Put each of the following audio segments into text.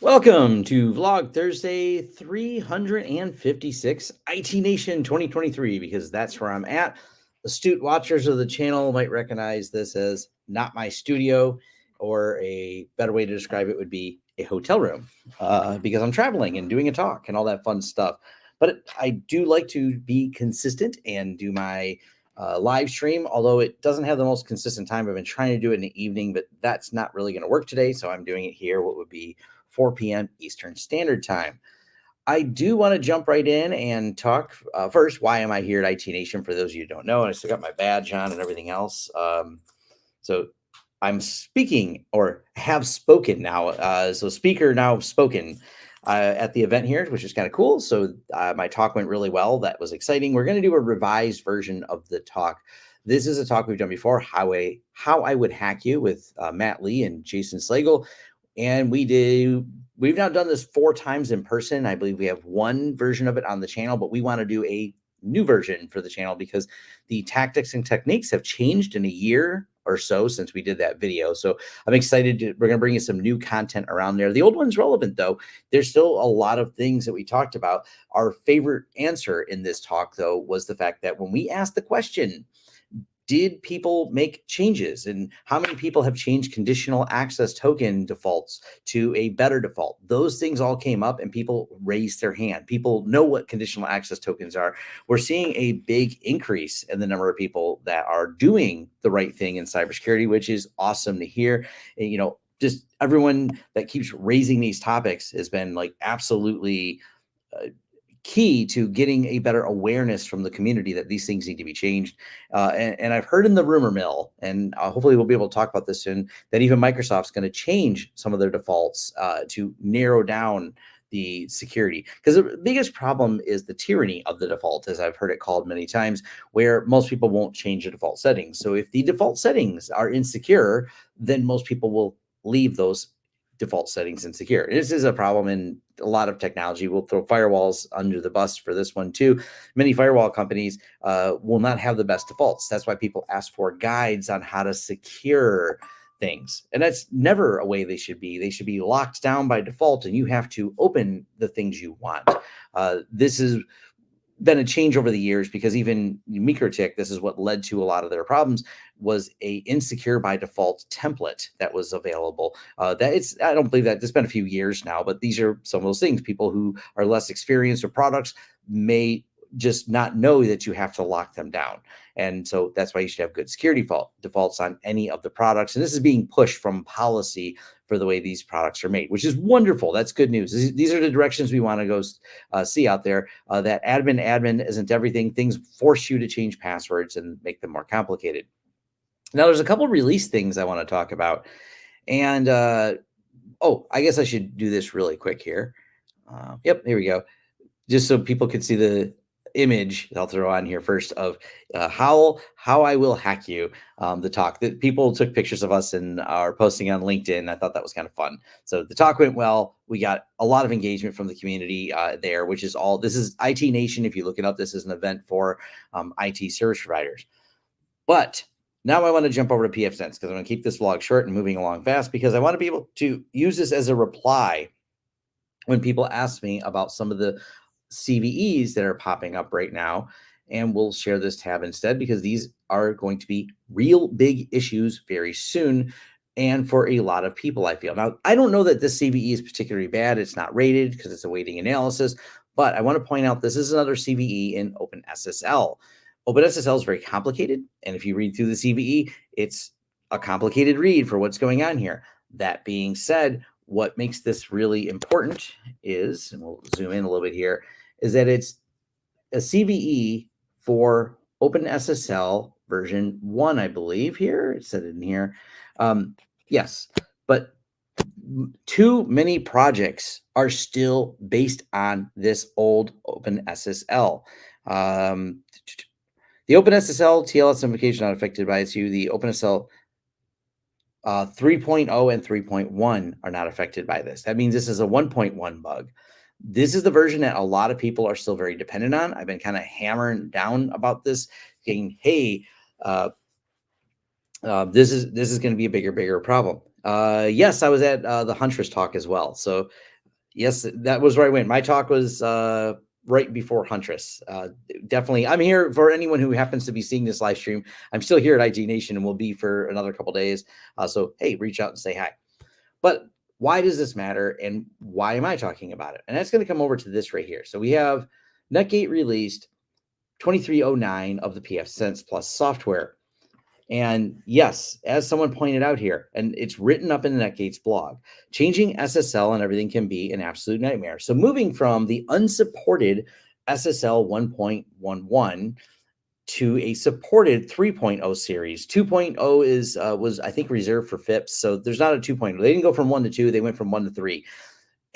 Welcome to Vlog Thursday 356 IT Nation 2023, because that's where I'm at. Astute watchers of the channel might recognize this as not my studio, or a better way to describe it would be a hotel room, because I'm traveling and doing a talk and all that fun stuff. But I do like to be consistent and do my live stream, although it doesn't have the most consistent time. I've been trying to do it in the evening, but that's not really going to work today. So I'm doing it here, what would be 4 p.m. Eastern Standard Time. I do want to jump right in and talk first. Why am I here at IT Nation? For those of you who don't know, and I still got my badge on and everything else. So I'm speaking, or have spoken now. So speaker now spoken at the event here, which is kind of cool. So my talk went really well. That was exciting. We're going to do a revised version of the talk. This is a talk we've done before, how I would hack you, with Matt Lee and Jason Slagle. And we've now done this 4 times in person. I believe we have one version of it on the channel, but we want to do a new version for the channel because the tactics and techniques have changed in a year or so since we did that video. So I'm excited. We're going to bring you some new content around there. The old one's relevant, though. There's still a lot of things that we talked about. Our favorite answer in this talk, though, was the fact that when we asked the question, did people make changes, and how many people have changed conditional access token defaults to a better default? Those things all came up and people raised their hand. People know what conditional access tokens are. We're seeing a big increase in the number of people that are doing the right thing in cybersecurity, which is awesome to hear. And, just everyone that keeps raising these topics has been like absolutely key to getting a better awareness from the community that these things need to be changed. And I've heard in the rumor mill, and hopefully we'll be able to talk about this soon, that even Microsoft's going to change some of their defaults to narrow down the security. Because the biggest problem is the tyranny of the default, as I've heard it called many times, where most people won't change the default settings. So if the default settings are insecure, then most people will leave those default settings insecure. This is a problem in a lot of technology. We'll throw firewalls under the bus for this one too. Many firewall companies will not have the best defaults. That's why people ask for guides on how to secure things. And that's never a way they should be. They should be locked down by default, and you have to open the things you want. This has been a change over the years, because even MikroTik, this is what led to a lot of their problems, was a insecure by default template that was available. I don't believe that, it's been a few years now, but these are some of those things. People who are less experienced with products may just not know that you have to lock them down. And so that's why you should have good security defaults on any of the products. And this is being pushed from policy for the way these products are made, which is wonderful. That's good news. These are the directions we want to go see out there. That admin isn't everything. Things force you to change passwords and make them more complicated. Now, there's a couple release things I want to talk about. And I guess I should do this really quick here. Yep, here we go. Just so people could see the image I'll throw on here first of how I will hack you, the talk that people took pictures of us and are posting on LinkedIn. I thought that was kind of fun. So the talk went well. We got a lot of engagement from the community there, which is all. This is IT Nation. If you look it up, this is an event for IT service providers. But now I want to jump over to pfSense, because I'm going to keep this vlog short and moving along fast, because I want to be able to use this as a reply when people ask me about some of the CVEs that are popping up right now. And we'll share this tab instead, because these are going to be real big issues very soon, and for a lot of people, I feel. Now, I don't know that this CVE is particularly bad. It's not rated because it's awaiting analysis, but I want to point out this is another CVE in OpenSSL. OpenSSL is very complicated, and if you read through the CVE, it's a complicated read for what's going on here. That being said, what makes this really important is, and we'll zoom in a little bit here, is that it's a CVE for OpenSSL version 1, I believe here. It said it in here. Yes, but too many projects are still based on this old OpenSSL. The OpenSSL TLS implication not affected by ISU. The OpenSSL 3.0 and 3.1 are not affected by this. That means this is a 1.1 bug. This is the version that a lot of people are still very dependent on. I've been kind of hammering down about this, saying, hey, this is going to be a bigger problem. Yes, I was at the Huntress talk as well. So Yes, that was where I went. My talk was right before Huntress. Definitely, I'm here for anyone who happens to be seeing this live stream. I'm still here at IG Nation and will be for another couple days. So, hey, reach out and say hi. But why does this matter and why am I talking about it? And that's going to come over to this right here. So we have Netgate released 2309 of the pfSense Plus software. And yes, as someone pointed out here, and it's written up in the Netgate's blog, changing SSL and everything can be an absolute nightmare. So moving from the unsupported SSL 1.11 to a supported 3.0 series. 2.0 is was I think reserved for FIPS, so there's not a 2.0. They didn't go from 1 to 2, they went from 1 to 3.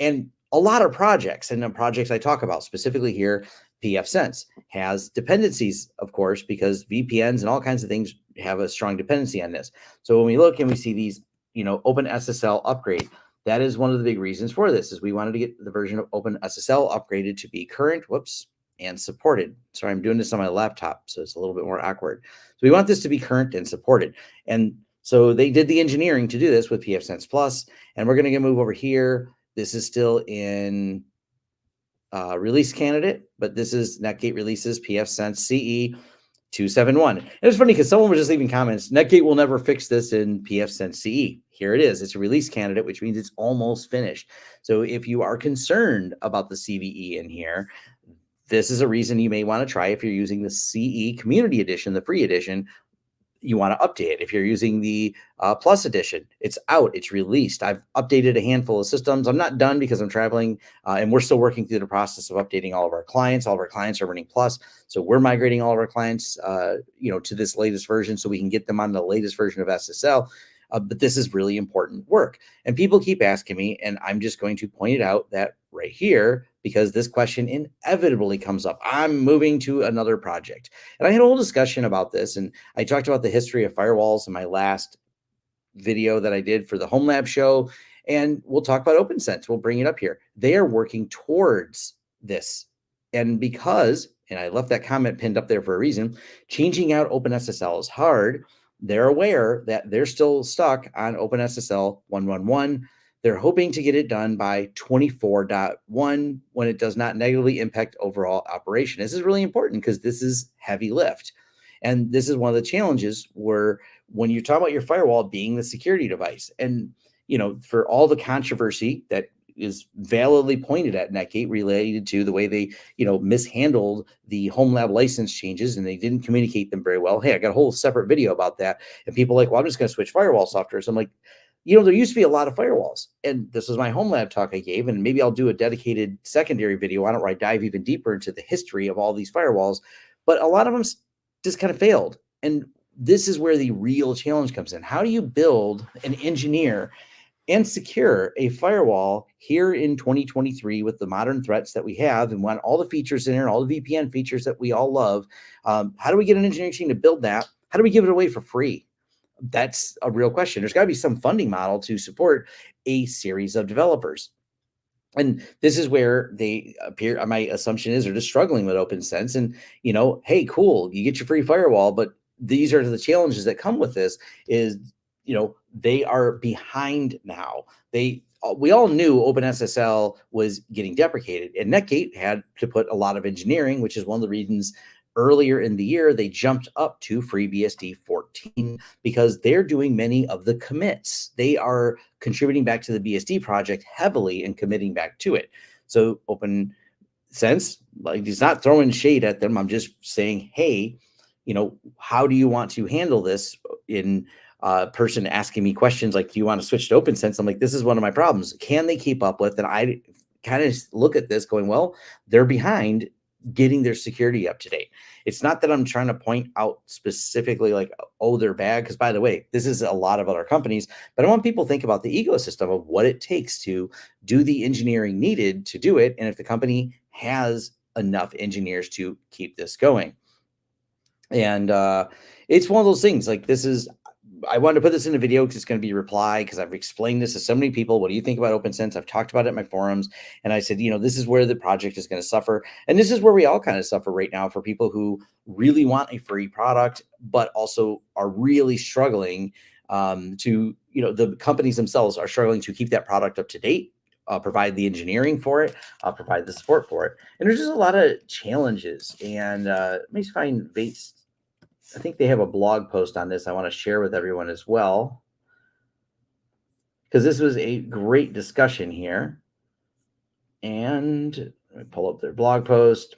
And a lot of projects, and the projects I talk about specifically here, pfSense has dependencies, of course, because VPNs and all kinds of things have a strong dependency on this. So when we look and we see these, OpenSSL upgrade, that is one of the big reasons for this, is we wanted to get the version of OpenSSL upgraded to be current, and supported. Sorry, I'm doing this on my laptop, so it's a little bit more awkward. So we want this to be current and supported. And so they did the engineering to do this with pfSense Plus, and we're going to move over here. This is still in release candidate, but this is Netgate releases pfSense CE 271. And it's funny because someone was just leaving comments. Netgate will never fix this in pfSense CE. Here it is. It's a release candidate, which means it's almost finished. So if you are concerned about the CVE in here, this is a reason you may want to try. If you're using the CE Community Edition, the free edition, you want to update it. If you're using the Plus edition, it's out, it's released. I've updated a handful of systems. I'm not done because I'm traveling, and we're still working through the process of updating all of our clients. All of our clients are running Plus, so we're migrating all of our clients, to this latest version so we can get them on the latest version of SSL. But this is really important work. And people keep asking me, and I'm just going to point it out that right here, because this question inevitably comes up. I'm moving to another project. And I had a whole discussion about this, and I talked about the history of firewalls in my last video that I did for the Home Lab show. And we'll talk about OpenSense. We'll bring it up here. They are working towards this. And because, and I left that comment pinned up there for a reason, changing out OpenSSL is hard. They're aware that they're still stuck on OpenSSL 111. They're hoping to get it done by 24.1 when it does not negatively impact overall operation. This is really important because this is heavy lift. And this is one of the challenges where when you talk about your firewall being the security device, and for all the controversy that is validly pointed at Netgate related to the way they, mishandled the home lab license changes and they didn't communicate them very well. Hey, I got a whole separate video about that. And people are like, well, I'm just going to switch firewall software. So I'm like, there used to be a lot of firewalls. And this was my home lab talk I gave. And maybe I'll do a dedicated secondary video on it where I dive even deeper into the history of all these firewalls. But a lot of them just kind of failed. And this is where the real challenge comes in. How do you build and engineer and secure a firewall here in 2023 with the modern threats that we have and want all the features in there, all the VPN features that we all love? How do we get an engineering team to build that? How do we give it away for free? That's a real question. There's got to be some funding model to support a series of developers. And this is where they appear. My assumption is they're just struggling with OpenSense. And, hey, cool, you get your free firewall, but these are the challenges that come with this is, they are behind now. We all knew OpenSSL was getting deprecated, and Netgate had to put a lot of engineering, which is one of the reasons earlier in the year they jumped up to FreeBSD 14 because they're doing many of the commits. They are contributing back to the BSD project heavily and committing back to it. So OpenSense, he's not throwing shade at them. I'm just saying, hey, how do you want to handle this? In person asking me questions like, do you want to switch to OpenSense? I'm like, this is one of my problems. Can they keep up with? And I kind of look at this going, well, they're behind getting their security up to date. It's not that I'm trying to point out specifically like, oh, they're bad. Because by the way, this is a lot of other companies, but I want people to think about the ecosystem of what it takes to do the engineering needed to do it. And if the company has enough engineers to keep this going. And it's one of those things like I wanted to put this in a video because it's going to be a reply because I've explained this to so many people. What do you think about OpenSense? I've talked about it in my forums. And I said, this is where the project is going to suffer. And this is where we all kind of suffer right now for people who really want a free product, but also are really struggling the companies themselves are struggling to keep that product up to date provide the engineering for it, provide the support for it. And there's just a lot of challenges. And let me find Bates. I think they have a blog post on this I want to share with everyone as well, because this was a great discussion here. And let me pull up their blog post.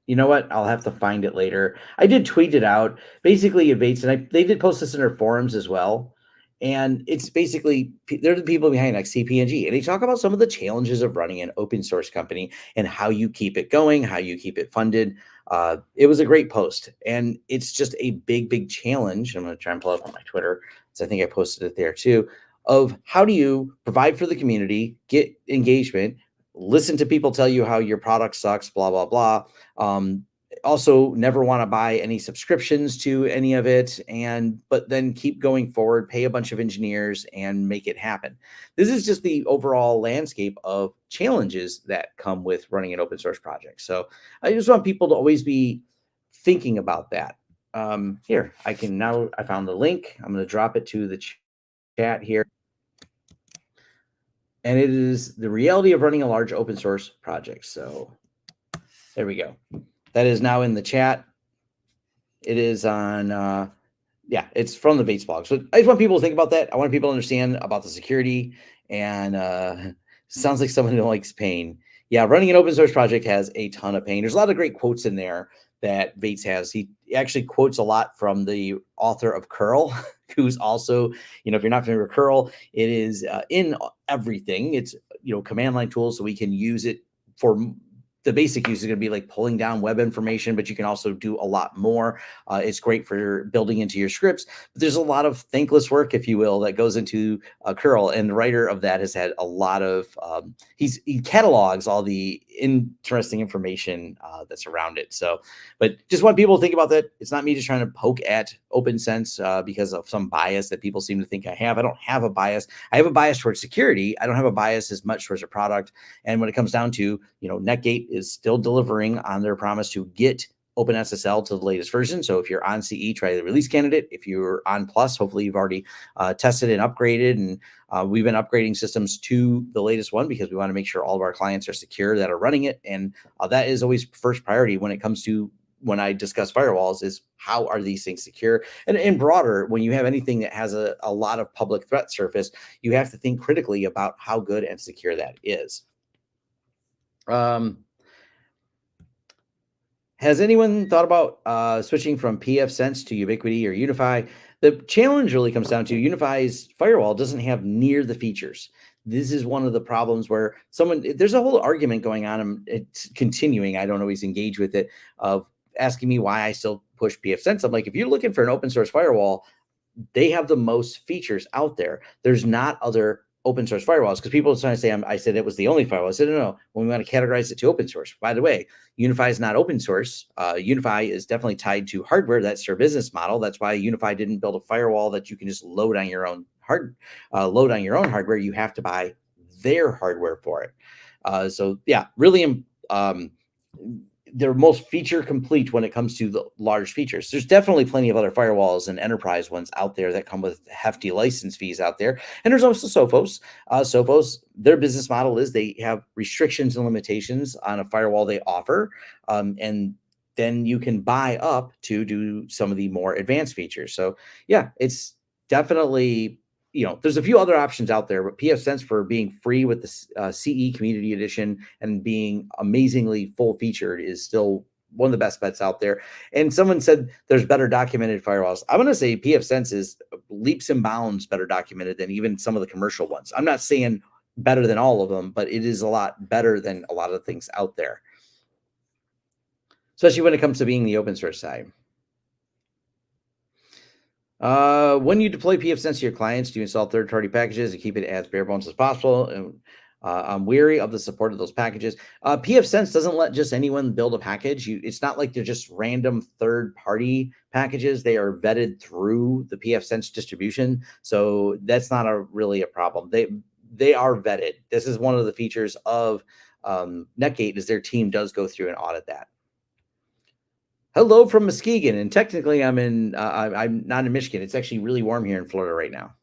You know what? I'll have to find it later. I did tweet it out. Basically, Bates, and they did post this in their forums as well. And it's basically, they're the people behind like CP&G. And they talk about some of the challenges of running an open source company and how you keep it going, how you keep it funded. It was a great post. And it's just a big, big challenge. I'm going to try and pull it up on my Twitter, because I think I posted it there too, of how do you provide for the community, get engagement, listen to people tell you how your product sucks, blah, blah, blah. Also never want to buy any subscriptions to any of it, but then keep going forward, pay a bunch of engineers and make it happen. This is just the overall landscape of challenges that come with running an open source project. So I just want people to always be thinking about that. Here, I found the link. I'm going to drop it to the chat here. And it is the reality of running a large open source project. So there we go. That is now in the chat. It is on, it's from the Bates blog. So I just want people to think about that. I want people to understand about the security, and sounds like someone who likes pain. Yeah, running an open source project has a ton of pain. There's a lot of great quotes in there that Bates has. He actually quotes a lot from the author of curl, who's also, if you're not familiar with curl, it is in everything. It's, command line tools, so we can use it for the basic use is going to be like pulling down web information, but you can also do a lot more. It's great for building into your scripts, but there's a lot of thankless work, if you will, that goes into curl. And the writer of that has had a lot of, he catalogs all the interesting information that's around it. So, but just want people to think about that. It's not me just trying to poke at OpenSense because of some bias that people seem to think I have. I don't have a bias. I have a bias towards security. I don't have a bias as much towards a product. And when it comes down to, Netgate is still delivering on their promise to get OpenSSL to the latest version. So if you're on CE, try the release candidate. If you're on Plus, hopefully you've already tested and upgraded. And we've been upgrading systems to the latest one because we want to make sure all of our clients are secure that are running it. And that is always first priority when it comes to when I discuss firewalls, is how are these things secure? And broader, when you have anything that has a lot of public threat surface, you have to think critically about how good and secure that is. Has anyone thought about switching from pfSense to Ubiquity or UniFi? The challenge really comes down to UniFi's firewall doesn't have near the features. This is one of the problems where there's a whole argument going on, and it's continuing. I don't always engage with it, of asking me why I still push pfSense. I'm like, if you're looking for an open source firewall, they have the most features out there. There's not other open source firewalls, because people are trying to say I said it was the only firewall. I said, no, when we want to categorize it to open source. By the way, UniFi is not open source. UniFi is definitely tied to hardware. That's their business model. That's why UniFi didn't build a firewall that you can just load on your own hardware. You have to buy their hardware for it. So yeah, really, they're most feature complete when it comes to the large features. There's definitely plenty of other firewalls and enterprise ones out there that come with hefty license fees out there. And there's also Sophos. Sophos, their business model is they have restrictions and limitations on a firewall they offer. And then you can buy up to do some of the more advanced features. So yeah, it's definitely, there's a few other options out there, but pfSense, for being free with the CE Community Edition and being amazingly full featured, is still one of the best bets out there. And someone said there's better documented firewalls. I'm going to say pfSense is leaps and bounds better documented than even some of the commercial ones. I'm not saying better than all of them, but it is a lot better than a lot of things out there, especially when it comes to being the open source side. When you deploy pfSense to your clients, do you install third-party packages to keep it as bare bones as possible? And I'm weary of the support of those packages. pfSense doesn't let just anyone build a package. It's not like they're just random third-party packages. They are vetted through the pfSense distribution, so that's not really a problem. They are vetted. This is one of the features of Netgate, is their team does go through and audit that. Hello from Muskegon, and technically I'm not in Michigan. It's actually really warm here in Florida right now.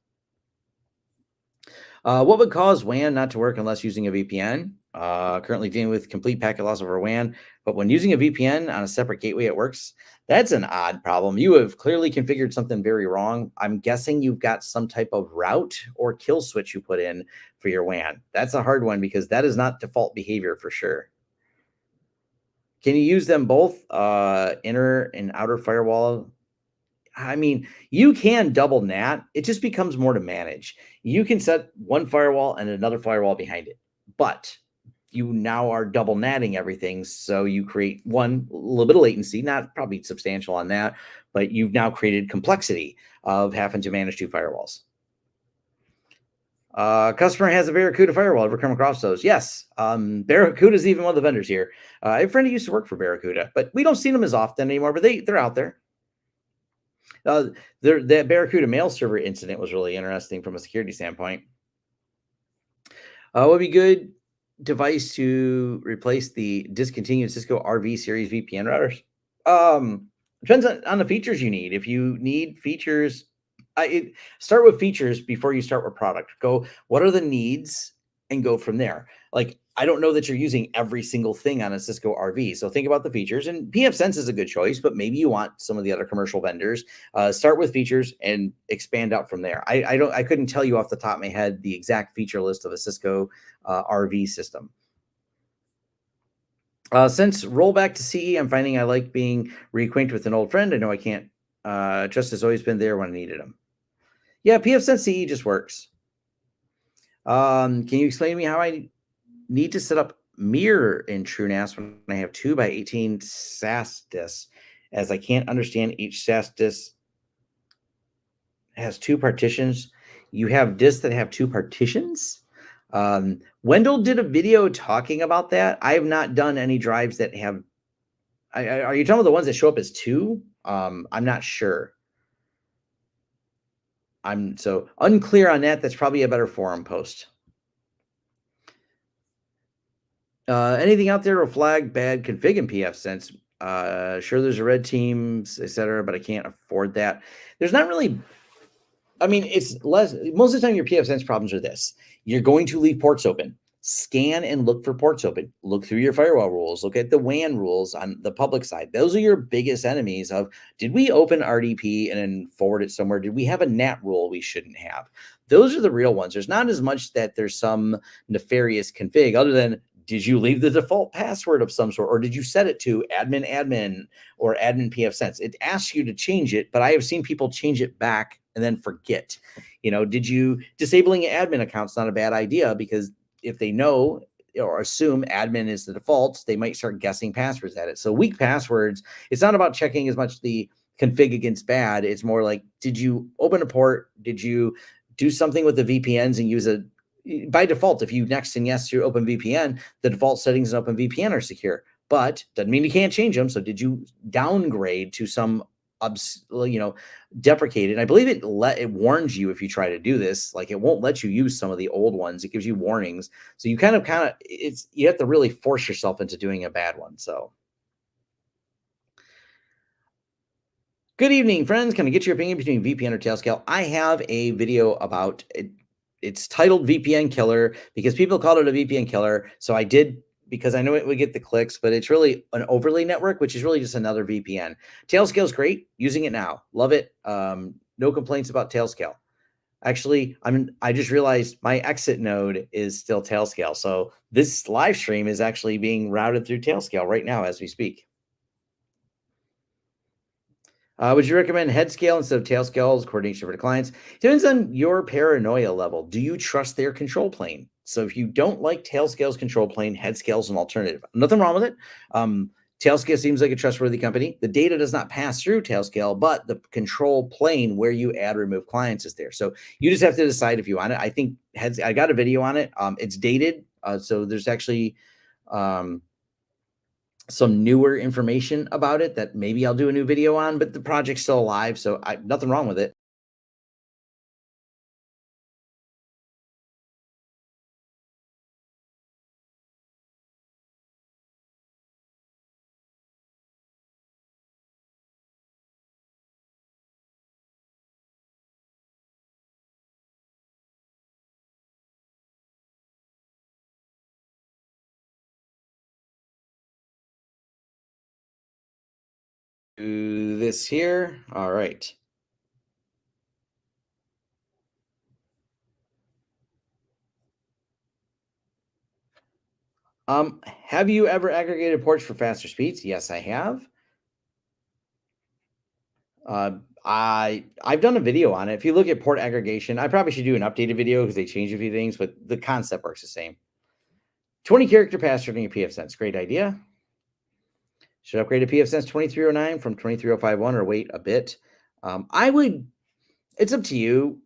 What would cause WAN not to work unless using a VPN? Currently dealing with complete packet loss over WAN, but when using a VPN on a separate gateway, it works. That's an odd problem. You have clearly configured something very wrong. I'm guessing you've got some type of route or kill switch you put in for your WAN. That's a hard one because that is not default behavior for sure. Can you use them both, inner and outer firewall? I mean, you can double NAT. It just becomes more to manage. You can set one firewall and another firewall behind it, but you now are double natting everything. So you create one a little bit of latency, not probably substantial on that, but you've now created complexity of having to manage two firewalls. Customer has a Barracuda firewall. Ever come across those? Yes. Barracuda is even one of the vendors here. I have a friend who used to work for Barracuda, but we don't see them as often anymore. But they're out there. Uh, the Barracuda mail server incident was really interesting from a security standpoint. Would be good device to replace the discontinued Cisco RV series VPN routers. Depends on the features you need. If you need features, start with features before you start with product. Go, what are the needs, and go from there. Like, I don't know that you're using every single thing on a Cisco RV, so think about the features. And pfSense is a good choice, but maybe you want some of the other commercial vendors. Start with features and expand out from there. I couldn't tell you off the top of my head the exact feature list of a Cisco RV system. Since rollback to CE, I'm finding I like being reacquainted with an old friend. I know I can't. Trust has always been there when I needed him. Yeah, pfSense CE just works. Can you explain to me how I need to set up mirror in TrueNAS when I have 2x18 SAS disks, as I can't understand each SAS disk has two partitions. You have disks that have two partitions? Wendell did a video talking about that. I have not done any drives that have. Are you talking about the ones that show up as two? I'm not sure. I'm so unclear on that. That's probably a better forum post. Anything out there will flag bad config in pfSense. Sure, there's a red teams, etc., but I can't afford that. There's not really. I mean, it's less. Most of the time, your pfSense problems are this: you're going to leave ports open. Scan and look for ports open. Look through your firewall rules. Look at the WAN rules on the public side. Those are your biggest enemies of, did we open RDP and then forward it somewhere? Did we have a NAT rule we shouldn't have? Those are the real ones. There's not as much that there's some nefarious config other than, did you leave the default password of some sort, or did you set it to admin or admin pfSense? It asks you to change it, but I have seen people change it back and then forget. Did you disabling admin accounts? Not a bad idea, because if they know or assume admin is the default, they might start guessing passwords at it. So weak passwords, it's not about checking as much the config against bad. It's more like, did you open a port? Did you do something with the VPNs and use by default, if you next and yes to OpenVPN, the default settings in OpenVPN are secure, but doesn't mean you can't change them. So did you downgrade to some deprecated? I believe it warns you if you try to do this. Like, it won't let you use some of the old ones. It gives you warnings. So you kind of you have to really force yourself into doing a bad one. So good evening, friends. Can I get your opinion between VPN or Tailscale? I have a video about it. It's titled VPN Killer because people called it a VPN killer. So I did, because I know it would get the clicks, but it's really an overlay network, which is really just another VPN. Tailscale is great. Using it now. Love it. No complaints about Tailscale. Actually, I just realized my exit node is still Tailscale. So this live stream is actually being routed through Tailscale right now as we speak. Would you recommend head scale instead of tail scales, coordination for the clients? Depends on your paranoia level. Do you trust their control plane? So if you don't like tail scales control plane, head scales an alternative. Nothing wrong with it. Tailscale seems like a trustworthy company. The data does not pass through Tailscale, but the control plane where you add remove clients is there. So you just have to decide if you want it. I think I got a video on it. It's dated, so there's actually some newer information about it that maybe I'll do a new video on, but the project's still alive, so nothing wrong with it. do this here. All right. Have you ever aggregated ports for faster speeds? Yes, I have. I've done a video on it. If you look at port aggregation, I probably should do an updated video because they changed a few things, but the concept works the same. 20 character password in your pfSense. Great idea. Should upgrade to pfSense 2309 from 23051 or wait a bit. I would, it's up to you.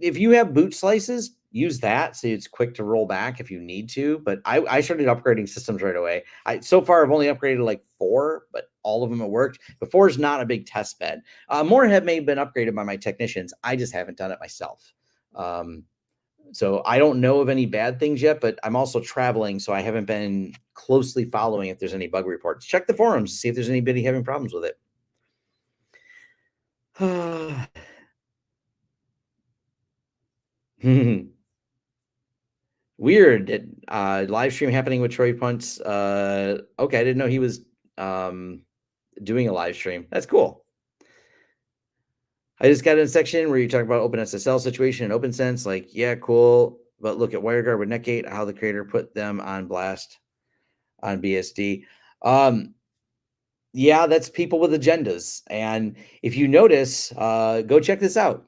If you have boot slices, use that so it's quick to roll back if you need to. But I started upgrading systems right away. So far I've only upgraded like 4, but all of them have worked. But 4 is not a big test bed. More have maybe been upgraded by my technicians. I just haven't done it myself. So I don't know of any bad things yet, but I'm also traveling, so I haven't been closely following if there's any bug reports. Check the forums to see if there's anybody having problems with it. Weird. Live stream happening with Troy Punts. Okay, I didn't know he was doing a live stream. That's cool. I just got in a section where you talk about OpenSSL situation and OpenSense. Like, yeah, cool. But look at WireGuard with Netgate, how the creator put them on blast on BSD. Yeah, that's people with agendas. And if you notice, go check this out.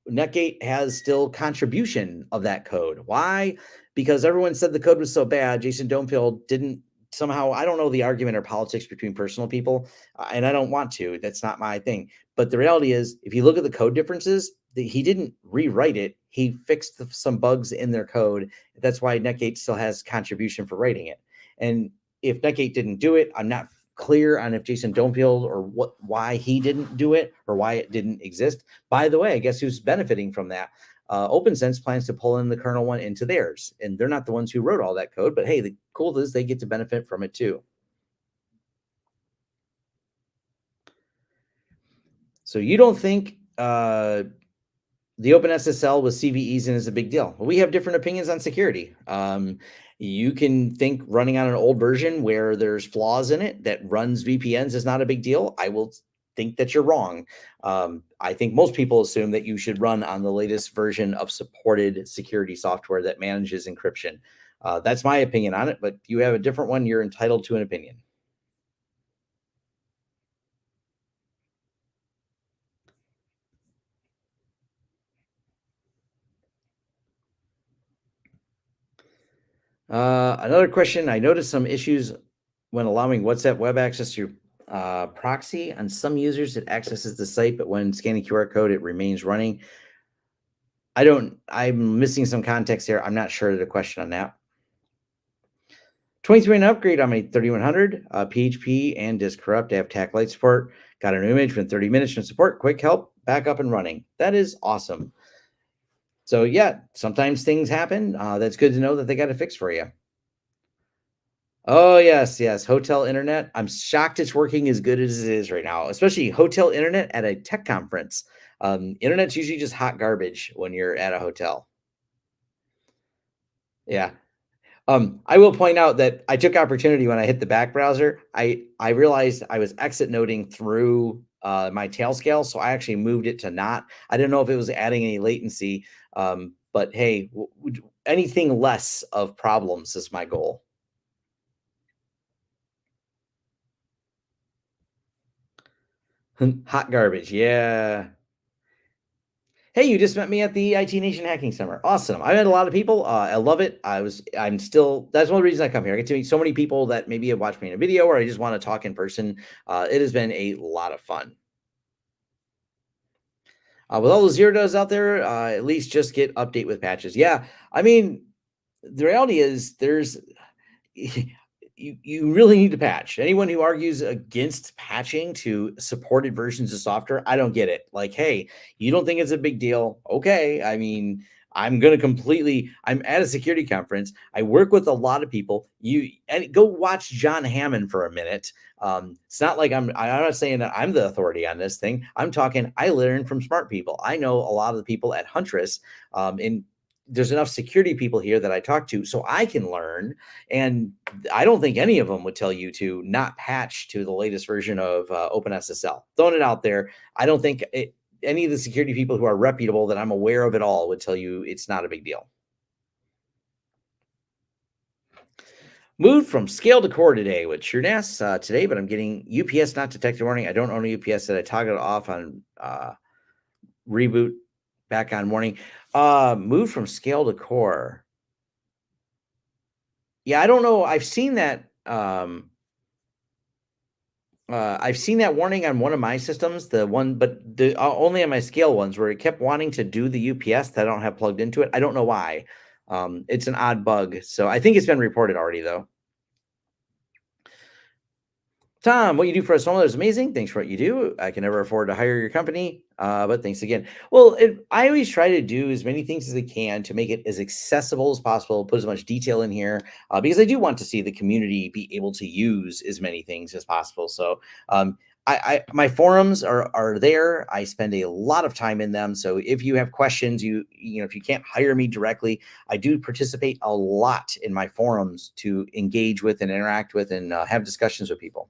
Netgate has still contribution of that code. Why? Because everyone said the code was so bad. Jason Domefield didn't somehow, I don't know the argument or politics between personal people, and I don't want to. That's not my thing. But the reality is, if you look at the code differences, he didn't rewrite it. He fixed some bugs in their code. That's why Netgate still has contribution for writing it. And if Netgate didn't do it, I'm not clear on if Jason Domefield or why he didn't do it or why it didn't exist. By the way, I guess who's benefiting from that? OpenSense plans to pull in the kernel one into theirs, and they're not the ones who wrote all that code. But hey, the cool is they get to benefit from it too. So you don't think the OpenSSL with CVEs in is a big deal? Well, we have different opinions on security. You can think running on an old version where there's flaws in it that runs VPNs is not a big deal. I will think that you're wrong. I think most people assume that you should run on the latest version of supported security software that manages encryption. That's my opinion on it, but if you have a different one, you're entitled to an opinion. Another question. I noticed some issues when allowing WhatsApp web access to proxy. On some users, it accesses the site, but when scanning QR code, it remains running. I'm missing some context here. I'm not sure of the question on that. 23 and upgrade on my 3100, PHP and disk corrupt. I have TAC light support. Got an image within 30 minutes from support. Quick help, back up and running. That is awesome. So yeah, sometimes things happen. That's good to know that they got a fix for you. Oh, yes, yes. Hotel internet. I'm shocked it's working as good as it is right now, especially hotel internet at a tech conference. Internet's usually just hot garbage when you're at a hotel. Yeah. I will point out that I took opportunity when I hit the back browser. I realized I was exit noding through my Tailscale, so I actually moved it to not. I didn't know if it was adding any latency, but hey, anything less of problems is my goal. Hot garbage, yeah. Hey, you just met me at the IT Nation Hacking Summer. Awesome. I met a lot of people. I love it. I'm still, that's one of the reasons I come here. I get to meet so many people that maybe have watched me in a video or I just want to talk in person. It has been a lot of fun. With all the zero days out there, at least just get update with patches. Yeah. I mean, the reality is there's, you really need to patch. Anyone who argues against patching to supported versions of software, I don't get it. Like, hey, you don't think it's a big deal? Okay. I mean, I'm at a security conference. I work with a lot of people. And go watch John Hammond for a minute. It's not like I'm not saying that I'm the authority on this thing. I'm talking, I learn from smart people. I know a lot of the people at Huntress, in there's enough security people here that I talk to so I can learn. And I don't think any of them would tell you to not patch to the latest version of OpenSSL. Throwing it out there. I don't think any of the security people who are reputable that I'm aware of at all would tell you it's not a big deal. Moved from scale to core today with TrueNAS today, but I'm getting UPS not detected warning. I don't own a UPS that I toggled it off on reboot back on warning. Moved from scale to core. Yeah, I don't know. I've seen that. I've seen that warning on one of my systems, the one, but only on my scale ones where it kept wanting to do the UPS that I don't have plugged into it. I don't know why. It's an odd bug. So I think it's been reported already, though. Tom, what you do for us homeowners is amazing. Thanks for what you do. I can never afford to hire your company, but thanks again. Well, I always try to do as many things as I can to make it as accessible as possible, put as much detail in here, because I do want to see the community be able to use as many things as possible. So my forums are there. I spend a lot of time in them. So if you have questions, if you can't hire me directly, I do participate a lot in my forums to engage with and interact with and have discussions with people.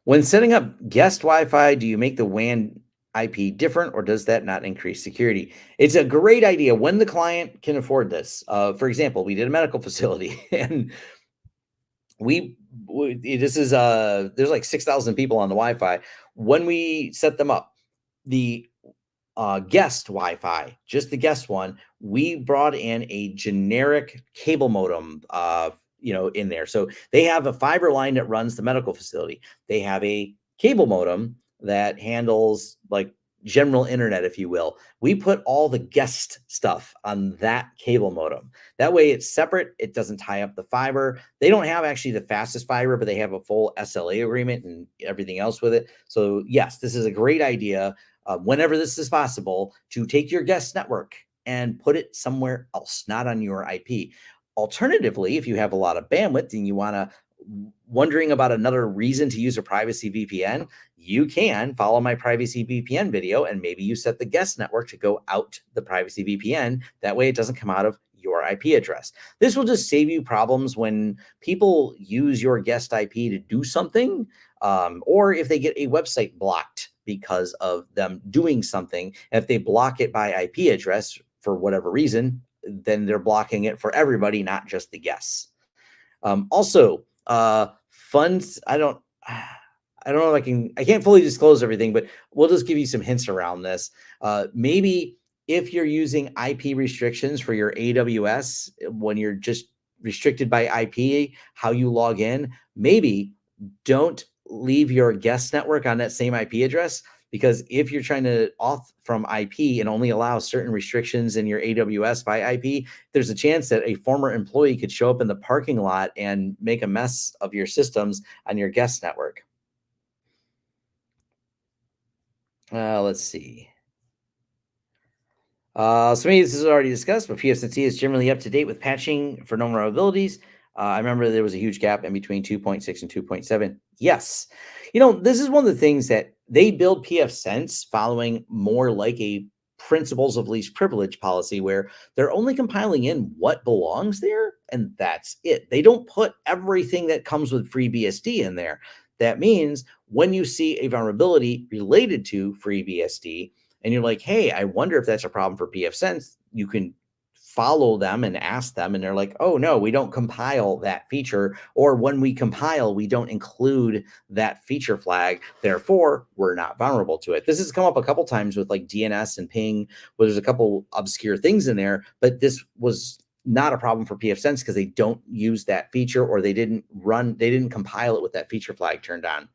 When setting up guest Wi-Fi, do you make the WAN IP different, or does that not increase security? It's a great idea when the client can afford this. For example, we did a medical facility, and there's like 6,000 people on the Wi-Fi. When we set them up, the guest Wi-Fi, just the guest one, we brought in a generic cable modem, in there. So they have a fiber line that runs the medical facility. They have a cable modem that handles like general internet, if you will. We put all the guest stuff on that cable modem. That way it's separate. It doesn't tie up the fiber. They don't have actually the fastest fiber, but they have a full SLA agreement and everything else with it. So yes, this is a great idea. Whenever this is possible, to take your guest network and put it somewhere else, not on your IP. Alternatively, if you have a lot of bandwidth and you want to wondering about another reason to use a privacy VPN, you can follow my privacy VPN video and maybe you set the guest network to go out the privacy VPN. That way it doesn't come out of your IP address. This will just save you problems when people use your guest IP to do something, or if they get a website blocked because of them doing something. If they block it by IP address for whatever reason, then they're blocking it for everybody, not just the guests. Also, funds. I don't know if I can't fully disclose everything, but we'll just give you some hints around this. Maybe if you're using IP restrictions for your AWS, when you're just restricted by IP, how you log in, maybe don't leave your guest network on that same IP address, because if you're trying to auth from IP and only allow certain restrictions in your AWS by IP, there's a chance that a former employee could show up in the parking lot and make a mess of your systems on your guest network. Let's see. So maybe this is already discussed, but pfSense is generally up to date with patching for known vulnerabilities. I remember there was a huge gap in between 2.6 and 2.7. Yes. This is one of the things that they build pfSense following more like a principles of least privilege policy, where they're only compiling in what belongs there, and that's it. They don't put everything that comes with FreeBSD in there. That means when you see a vulnerability related to FreeBSD, and you're like, hey, I wonder if that's a problem for pfSense, you can follow them and ask them, and they're like, oh no, we don't compile that feature, or when we compile, we don't include that feature flag, therefore we're not vulnerable to it. This has come up a couple times with like DNS and ping, where there's a couple obscure things in there, but this was not a problem for pfSense because they don't use that feature, or they didn't compile it with that feature flag turned on.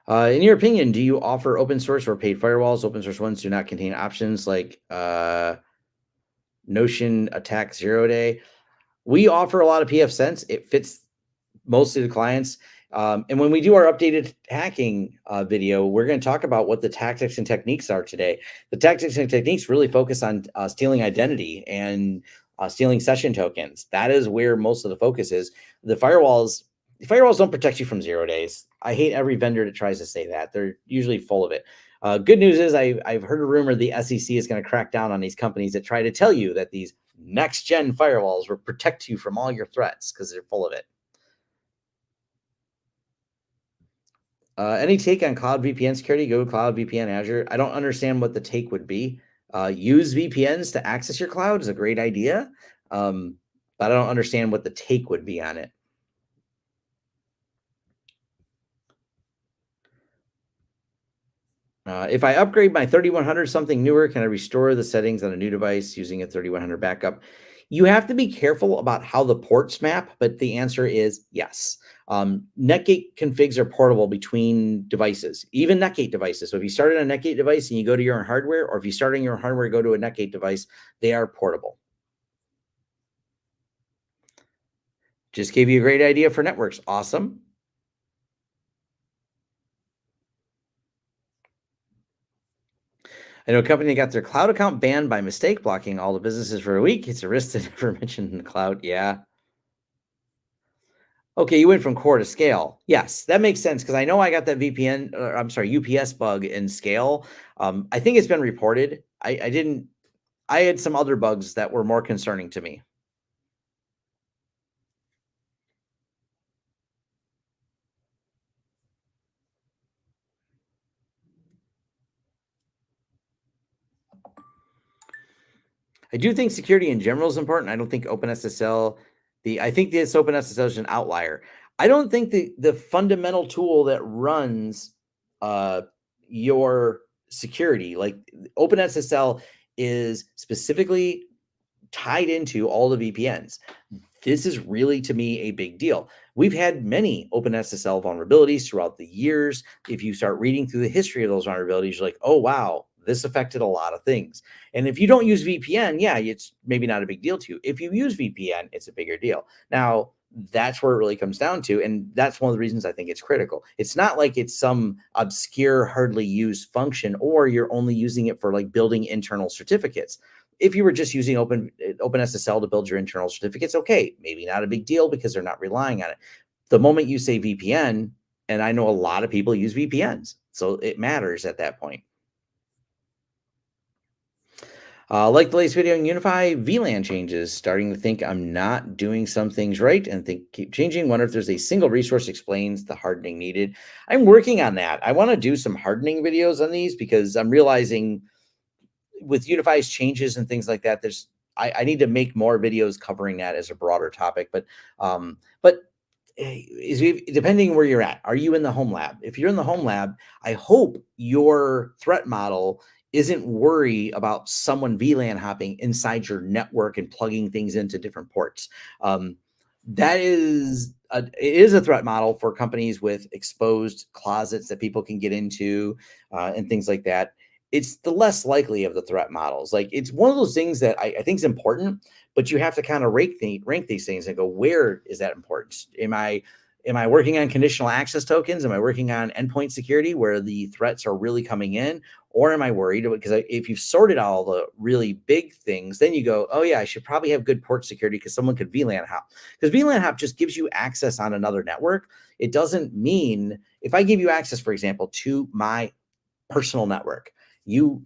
In your opinion, do you offer open source or paid firewalls? Open source ones do not contain options like Notion Attack 0 Day. We offer a lot of pfSense. It fits most of the clients. And when we do our updated hacking video, we're going to talk about what the tactics and techniques are today. The tactics and techniques really focus on stealing identity and stealing session tokens. That is where most of the focus is. The firewalls, Firewalls don't protect you from 0 days. I hate every vendor that tries to say that. They're usually full of it. Good news is I've heard a rumor the SEC is going to crack down on these companies that try to tell you that these next gen firewalls will protect you from all your threats because they're full of it. Any take on cloud VPN security? Google Cloud, VPN, Azure. I don't understand what the take would be. Use VPNs to access your cloud is a great idea, but I don't understand what the take would be on it. If I upgrade my 3100 something newer, can I restore the settings on a new device using a 3100 backup? You have to be careful about how the ports map, but the answer is yes. Netgate configs are portable between devices, even Netgate devices. So if you start on a Netgate device and you go to your own hardware, or if you start on your own hardware, go to a Netgate device, they are portable. Just gave you a great idea for networks. Awesome. I know a company that got their cloud account banned by mistake, blocking all the businesses for a week. It's a risk to never mention in the cloud. Yeah. Okay, you went from core to scale. Yes, that makes sense because I know I got that VPN, or I'm sorry, UPS bug in scale. I think it's been reported. I didn't. I had some other bugs that were more concerning to me. I do think security in general is important. I don't think OpenSSL. I think this OpenSSL is an outlier. I don't think the fundamental tool that runs uh, your security, like OpenSSL, is specifically tied into all the VPNs. This is really, to me, a big deal. We've had many OpenSSL vulnerabilities throughout the years. If you start reading through the history of those vulnerabilities, you're like, oh, wow, this affected a lot of things. And if you don't use VPN, yeah, it's maybe not a big deal to you. If you use VPN, it's a bigger deal. Now, that's where it really comes down to. And that's one of the reasons I think it's critical. It's not like it's some obscure, hardly used function, or you're only using it for like building internal certificates. If you were just using OpenSSL to build your internal certificates, okay, maybe not a big deal because they're not relying on it. The moment you say VPN, and I know a lot of people use VPNs, so it matters at that point. Like the latest video on UniFi VLAN changes, starting to think I'm not doing some things right and think keep changing. Wonder if there's a single resource explains the hardening needed. I'm working on that. I want to do some hardening videos on these because I'm realizing with UniFi's changes and things like that, I need to make more videos covering that as a broader topic. But depending where you're at, are you in the home lab? If you're in the home lab, I hope your threat model isn't worry about someone VLAN hopping inside your network and plugging things into different ports. That is it is a threat model for companies with exposed closets that people can get into and things like that. It's the less likely of the threat models. Like it's one of those things that I think is important, but you have to kind of rank these things and go, where is that important? Am I working on conditional access tokens? Am I working on endpoint security where the threats are really coming in? Or am I worried? Because if you've sorted all the really big things, then you go, oh yeah, I should probably have good port security because someone could VLAN hop. Because VLAN hop just gives you access on another network. It doesn't mean if I give you access, for example, to my personal network,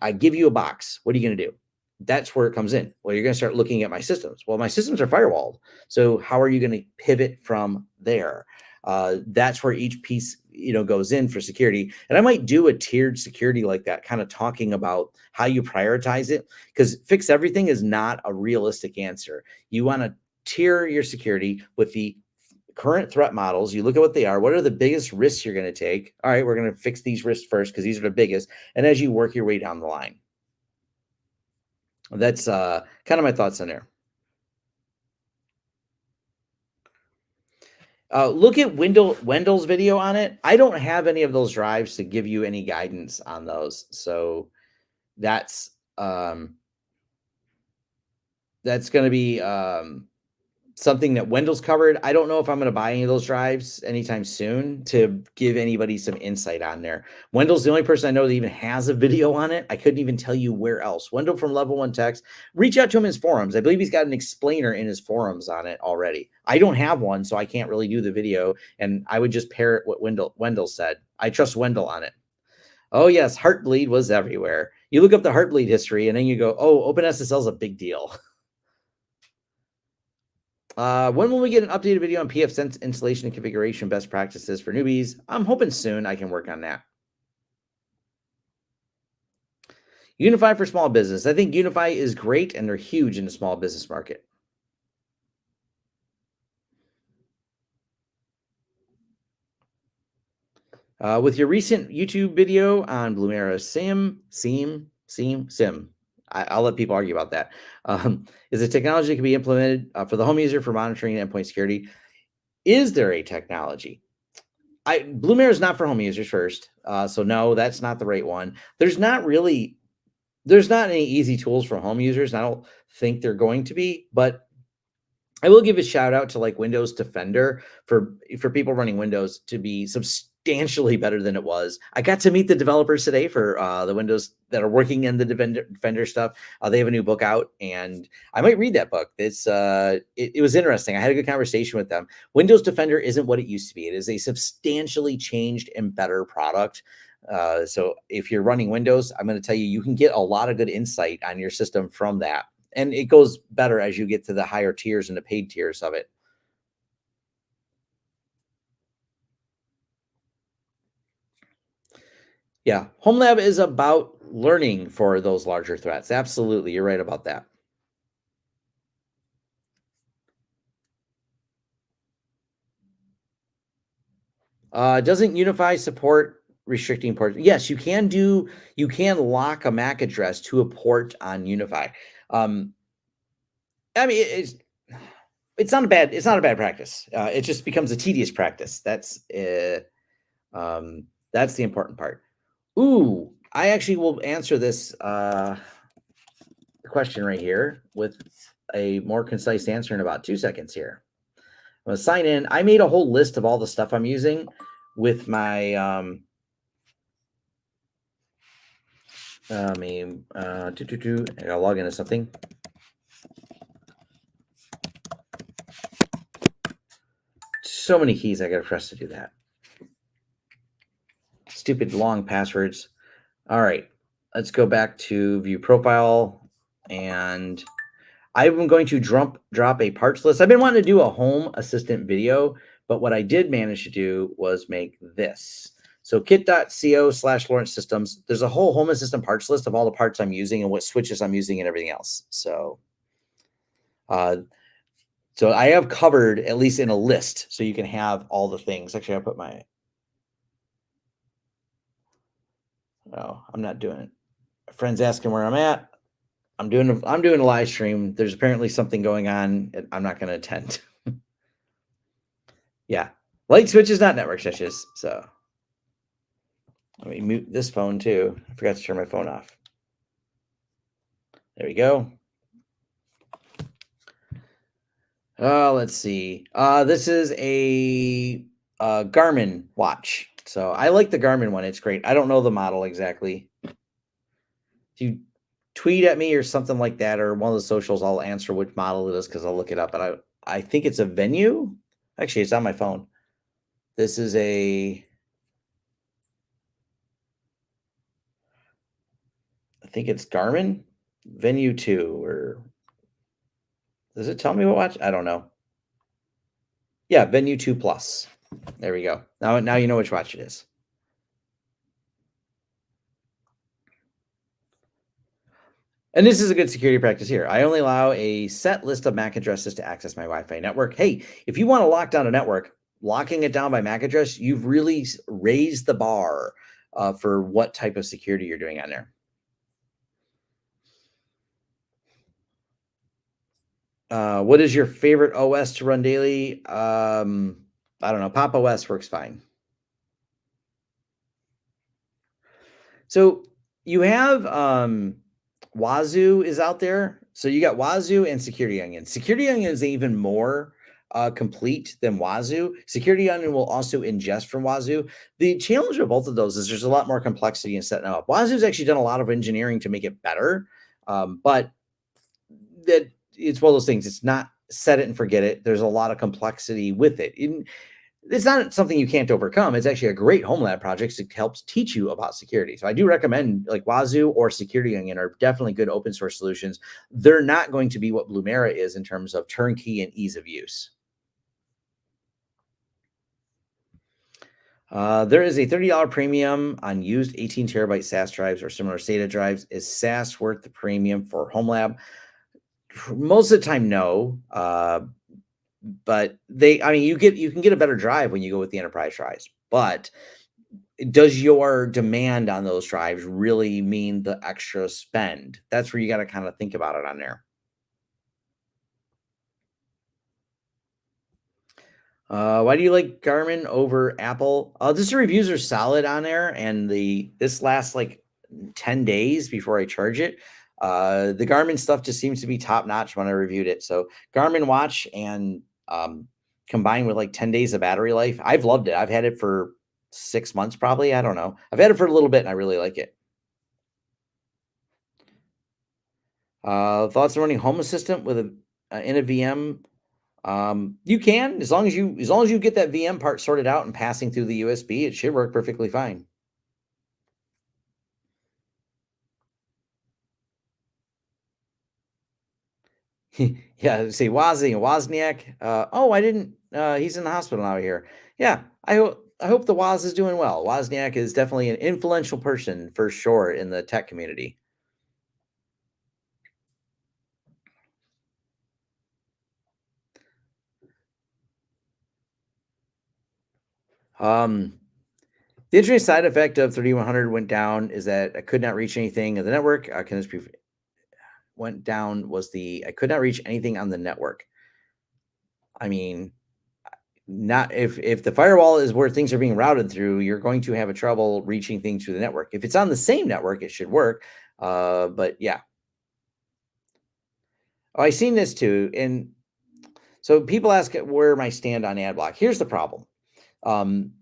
I give you a box. What are you going to do? That's where it comes in. Well, you're going to start looking at my systems. Well, my systems are firewalled. So how are you going to pivot from there? That's where each piece goes in for security. And I might do a tiered security like that, kind of talking about how you prioritize it, because fix everything is not a realistic answer. You want to tier your security with the current threat models. You look at what they are. What are the biggest risks you're going to take? All right, we're going to fix these risks first because these are the biggest. And as you work your way down the line, that's kind of my thoughts on there. Look at Wendell's video on it. I don't have any of those drives to give you any guidance on those. So that's um, that's going to be something that Wendell's covered. I don't know if I'm going to buy any of those drives anytime soon to give anybody some insight on there. Wendell's the only person I know that even has a video on it. I couldn't even tell you where else. Wendell from Level 1 Techs, reach out to him in his forums. I believe he's got an explainer in his forums on it already. I don't have one, so I can't really do the video, and I would just parrot what Wendell said. I trust Wendell on it. Oh, yes, Heartbleed was everywhere. You look up the Heartbleed history, and then you go, oh, OpenSSL is a big deal. When will we get an updated video on pfSense installation and configuration best practices for newbies? I'm hoping soon I can work on that. UniFi for small business. I think UniFi is great, and they're huge in the small business market. With your recent YouTube video on Blumera SIM, I'll let people argue about that. Is a technology that can be implemented for the home user for monitoring and endpoint security? Is there a technology? Blumera is not for home users first, so no, that's not the right one. There's not any easy tools for home users, and I don't think they're going to be, but I will give a shout out to like Windows Defender for people running Windows to be substantially better than it was. I got to meet the developers today for the Windows that are working in the Defender stuff. They have a new book out, and I might read that book. It was interesting. I had a good conversation with them. Windows Defender isn't what it used to be. It is a substantially changed and better product. So if you're running Windows, I'm going to tell you, you can get a lot of good insight on your system from that. And it goes better as you get to the higher tiers and the paid tiers of it. Yeah, Home Lab is about learning for those larger threats. Absolutely, you're right about that. Doesn't UniFi support restricting ports? Yes, you can lock a MAC address to a port on UniFi. I mean, it's not a bad practice. It just becomes a tedious practice. That's the important part. Ooh, I actually will answer this question right here with a more concise answer in about 2 seconds here. I'm gonna sign in. I made a whole list of all the stuff I'm using with my I gotta log into something. So many keys I gotta press to do that. Stupid long passwords. All right, let's go back to view profile, and I'm going to drop a parts list. I've been wanting to do a home assistant video, but what I did manage to do was make this. So kit.co/Lawrence Systems, there's a whole home assistant parts list of all the parts I'm using and what switches I'm using and everything else. So I have covered at least in a list, so you can have all the things. Actually, I put my, oh, I'm not doing it. A friend's asking where I'm at. I'm doing a live stream. There's apparently something going on. I'm not going to attend. Yeah, light switches, not network switches. So let me mute this phone too. I forgot to turn my phone off. There we go. Let's see. This is a Garmin watch. So I like the Garmin one. It's great. I don't know the model exactly. If you tweet at me or something like that, or one of the socials, I'll answer which model it is because I'll look it up. But I think it's a Venue. Actually, it's on my phone. This is I think it's Garmin Venue 2, or does it tell me what watch? I don't know. Yeah, Venue 2 Plus. There we go. Now you know which watch it is. And this is a good security practice here. I only allow a set list of MAC addresses to access my Wi-Fi network. Hey, if you want to lock down a network, locking it down by MAC address, you've really raised the bar for what type of security you're doing on there. What is your favorite OS to run daily? I don't know. Pop OS works fine. So you have Wazoo is out there. So you got Wazoo and Security Onion. Security Onion is even more complete than Wazoo. Security Onion will also ingest from Wazoo. The challenge with both of those is there's a lot more complexity in setting them up. Wazoo's actually done a lot of engineering to make it better, but that it's one of those things. It's not set it and forget it. There's a lot of complexity with it. It's not something you can't overcome. It's actually a great home lab project. It helps teach you about security. So I do recommend like Wazoo or Security Onion are definitely good open source solutions. They're not going to be what Blumera is in terms of turnkey and ease of use. There is a $30 premium on used 18 terabyte SAS drives or similar SATA drives. Is SAS worth the premium for home lab? Most of the time, no. But I mean, you can get a better drive when you go with the enterprise drives, but does your demand on those drives really mean the extra spend? That's where you got to kind of think about it on there. Why do you like Garmin over Apple? Just the reviews are solid on there, and this lasts like 10 days before I charge it. The Garmin stuff just seems to be top notch when I reviewed it. So Garmin watch and combined with like 10 days of battery life, I've loved it. I've had it for 6 months probably. I don't know. I've had it for a little bit and I really like it. Thoughts on running Home Assistant with in a VM? You can, as long as you get that VM part sorted out and passing through the USB, it should work perfectly fine. Yeah, say Wozniak. Oh, I didn't. He's in the hospital now here. Yeah, I hope the Woz is doing well. Wozniak is definitely an influential person for sure in the tech community. Um, the interesting side effect of 3100 went down is that I could not reach anything in the network. Can this be went down was the I could not reach anything on the network. I mean, not if the firewall is where things are being routed through, you're going to have a trouble reaching things through the network. If it's on the same network, it should work. But yeah, oh, I seen this too, and so people ask where my stand on ad block. Here's the problem. Um,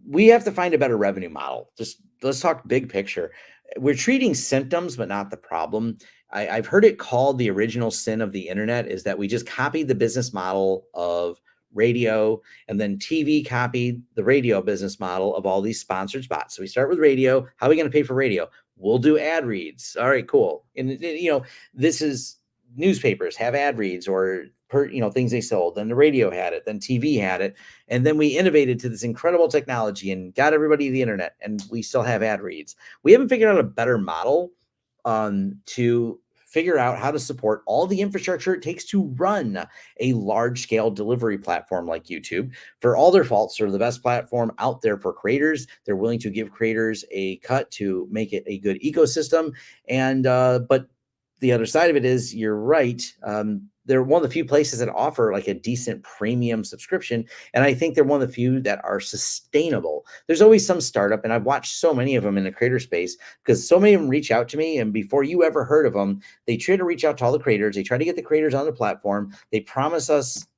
we have to find a better revenue model. Just let's talk big picture. We're treating symptoms, but not the problem. I've heard it called the original sin of the internet is that we just copied the business model of radio, and then TV copied the radio business model of all these sponsored spots. So we start with radio. How are we going to pay for radio? We'll do ad reads. All right, cool. And this is newspapers have ad reads or things they sold. Then the radio had it. Then TV had it. And then we innovated to this incredible technology and got everybody the internet, and we still have ad reads. We haven't figured out a better model to figure out how to support all the infrastructure it takes to run a large scale delivery platform like YouTube. For all their faults, they're the best platform out there for creators. They're willing to give creators a cut to make it a good ecosystem. And but the other side of it is you're right. They're one of the few places that offer like a decent premium subscription. And I think they're one of the few that are sustainable. There's always some startup, and I've watched so many of them in the creator space because so many of them reach out to me. And before you ever heard of them, they try to reach out to all the creators. They try to get the creators on the platform. They promise us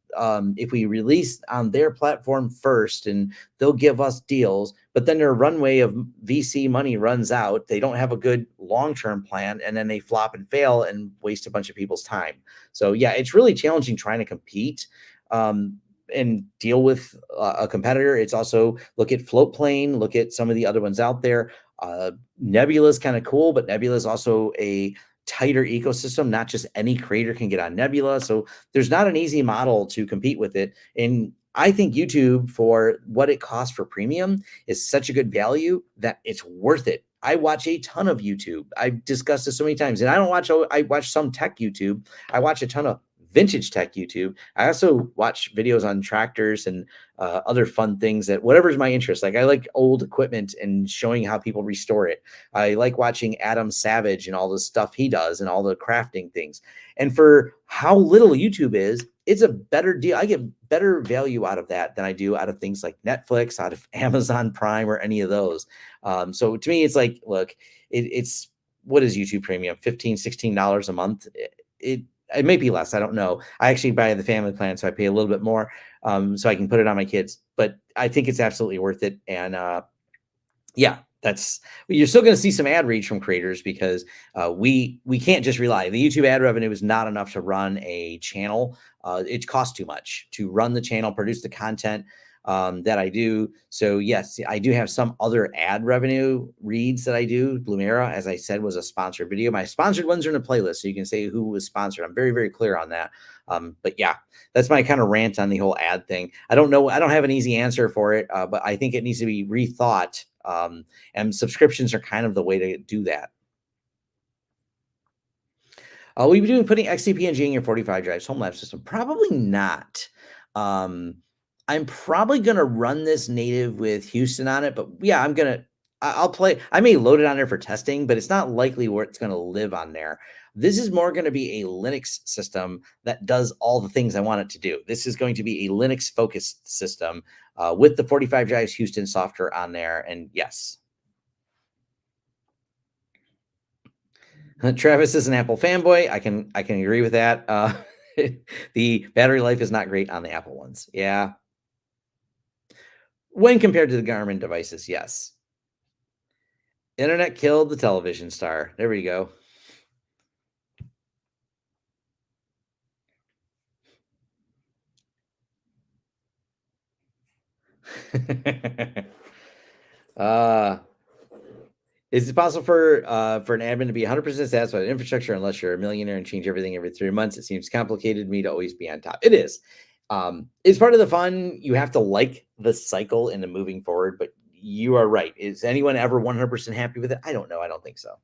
if we release on their platform first, and they'll give us deals, but then their runway of VC money runs out. They don't have a good long-term plan, and then they flop and fail and waste a bunch of people's time. So yeah, it's really challenging trying to compete and deal with a competitor. It's also look at Floatplane, look at some of the other ones out there. Nebula is kind of cool, but Nebula is also a tighter ecosystem. Not just any creator can get on Nebula. So there's not an easy model to compete with it. And I think YouTube, for what it costs for premium, is such a good value that it's worth it. I watch a ton of YouTube. I've discussed this so many times, and I watch some tech YouTube. I watch a ton of vintage tech YouTube. I also watch videos on tractors and other fun things that whatever's my interest. Like I like old equipment and showing how people restore it. I like watching Adam Savage and all the stuff he does and all the crafting things. And for how little YouTube is, it's a better deal. I get better value out of that than I do out of things like Netflix, out of Amazon Prime, or any of those. So to me, it's like, look, it's what is YouTube Premium? $15, $16 a month. it may be less. I don't know. I actually buy the family plan, so I pay a little bit more, so I can put it on my kids. But I think it's absolutely worth it. And yeah, you're still going to see some ad reach from creators because we can't just rely. The YouTube ad revenue is not enough to run a channel. It costs too much to run the channel, produce the content that I do. So yes, I do have some other ad revenue reads that I do. Bloomera, as I said, was a sponsored video. My sponsored ones are in a playlist, so you can say who was sponsored. I'm very, very clear on that. But yeah, that's my kind of rant on the whole ad thing. I don't know. I don't have an easy answer for it, but I think it needs to be rethought. And subscriptions are kind of the way to do that. Will you be doing putting XCP-ng in your 45 drives home lab system? Probably not. I'm probably going to run this native with Houston on it, but yeah, I'll play. I may load it on there for testing, but it's not likely where it's going to live on there. This is more going to be a Linux system that does all the things I want it to do. This is going to be a Linux focused system with the 45 drives Houston software on there. And yes. Travis is an Apple fanboy. I can agree with that. The battery life is not great on the Apple ones. Yeah. When compared to the Garmin devices, yes. Internet killed the television star. There we go. Is it possible for an admin to be 100% satisfied with infrastructure unless you're a millionaire and change everything every 3 months? It seems complicated to me to always be on top. It is. It's part of the fun. You have to like the cycle and the moving forward, but you are right. Is anyone ever 100% happy with it? I don't know. I don't think so.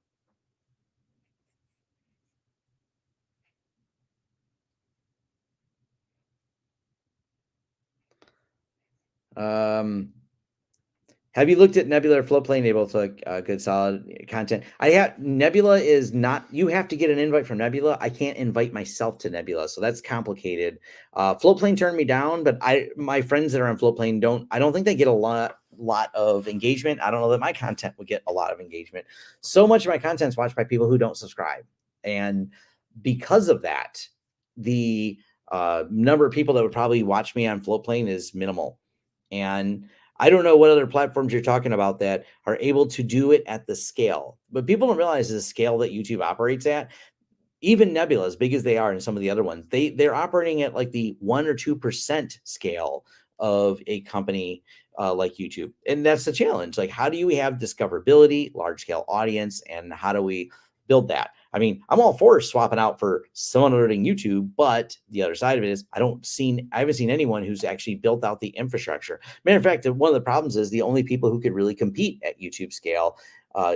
Have you looked at Nebula or Floatplane? They both look good, solid content. Nebula is not. You have to get an invite from Nebula. I can't invite myself to Nebula, so that's complicated. Floatplane turned me down, but my friends that are on Floatplane don't. I don't think they get a lot of engagement. I don't know that my content would get a lot of engagement. So much of my content is watched by people who don't subscribe, and because of that, the number of people that would probably watch me on Floatplane is minimal, and I don't know what other platforms you're talking about that are able to do it at the scale, but people don't realize the scale that YouTube operates at. Even Nebula, as big as they are, and some of the other ones, they're operating at like the 1 or 2% scale of a company like YouTube, and that's the challenge. Like, how do you have discoverability, large scale audience, and how do we build that? I mean, I'm all for swapping out for someone learning YouTube, but the other side of it is I haven't seen anyone who's actually built out the infrastructure. Matter of fact, one of the problems is the only people who could really compete at YouTube scale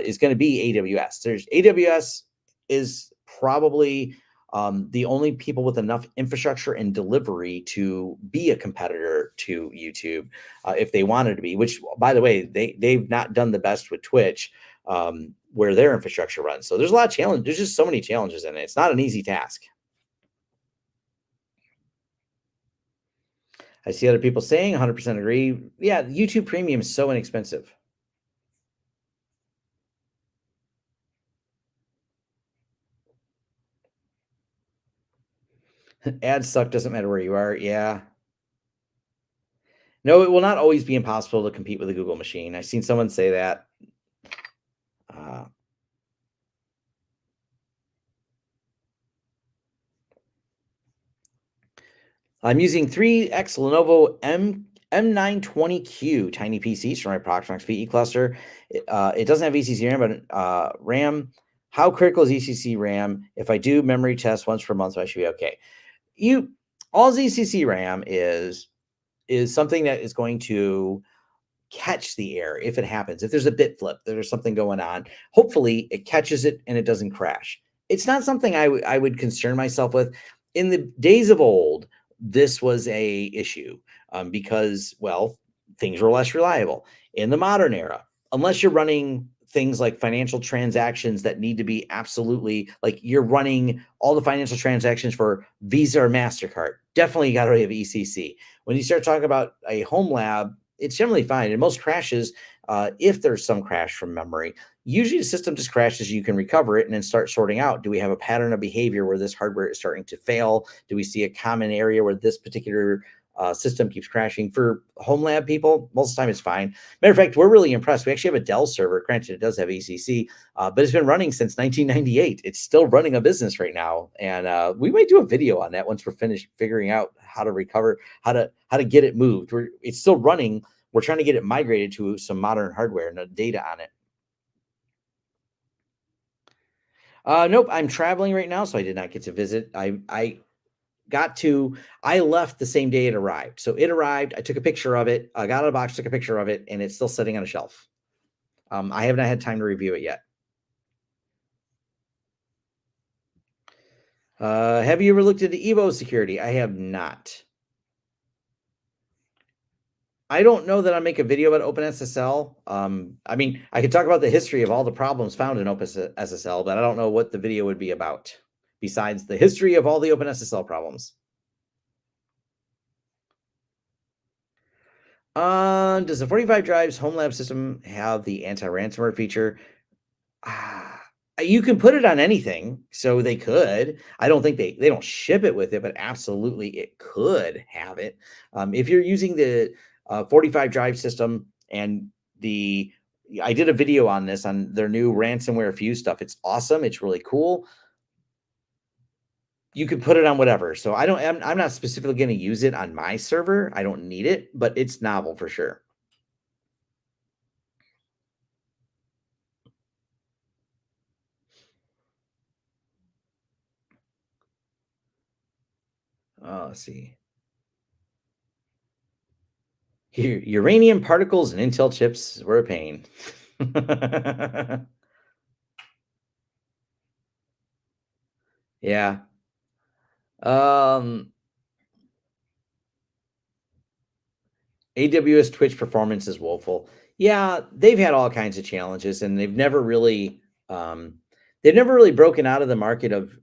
is going to be AWS. AWS is probably the only people with enough infrastructure and delivery to be a competitor to YouTube if they wanted to be, which, by the way, they've not done the best with Twitch where their infrastructure runs. So there's a lot of challenges. There's just so many challenges in it. It's not an easy task. I see other people saying 100% agree. Yeah, YouTube Premium is so inexpensive. Ads suck, doesn't matter where you are. Yeah. No, it will not always be impossible to compete with a Google machine. I've seen someone say that. I'm using 3X Lenovo M920Q tiny PCs for my Proxmox VE cluster. It doesn't have ECC RAM, but RAM. How critical is ECC RAM? If I do memory tests once per month, I should be okay. All ECC RAM is something that is going to catch the error if it happens. If there's a bit flip, there's something going on. Hopefully, it catches it and it doesn't crash. It's not something I would concern myself with. In the days of old, this was a issue because, well, things were less reliable. In the modern era, unless you're running things like financial transactions that need to be absolutely, like, you're running all the financial transactions for Visa or MasterCard, definitely got to have ECC. When you start talking about a home lab, it's generally fine. And most crashes if there's some crash from memory. Usually the system just crashes, you can recover it and then start sorting out. Do we have a pattern of behavior where this hardware is starting to fail? Do we see a common area where this particular system keeps crashing? For home lab people, most of the time it's fine. Matter of fact, we're really impressed. We actually have a Dell server. Granted, it does have ACC, but it's been running since 1998. It's still running a business right now, and we might do a video on that once we're finished figuring out how to recover, how to get it moved. It's still running. We're trying to get it migrated to some modern hardware and the data on it. Nope, I'm traveling right now, so I did not get to visit. I left the same day it arrived. So it arrived, I took a picture of it, I got out of the box, took a picture of it, and it's still sitting on a shelf. I have not had time to review it yet. Have you ever looked into Evo security? I have not. I don't know that I'll make a video about OpenSSL. I mean, I could talk about the history of all the problems found in OpenSSL, but I don't know what the video would be about besides the history of all the OpenSSL problems. Does the 45 drives home lab system have the anti-ransomware feature? You can put it on anything, so they could. I don't think they don't ship it with it, but absolutely it could have it. If you're using the 45 drive system and I did a video on this on their new ransomware fuse stuff. It's awesome. It's really cool. You can put it on whatever. So I'm not specifically going to use it on my server. I don't need it, but it's novel for sure. Let's see. Here, uranium particles and Intel chips were a pain. Yeah. AWS Twitch performance is woeful. Yeah, they've had all kinds of challenges, and they've never really broken out of the market of.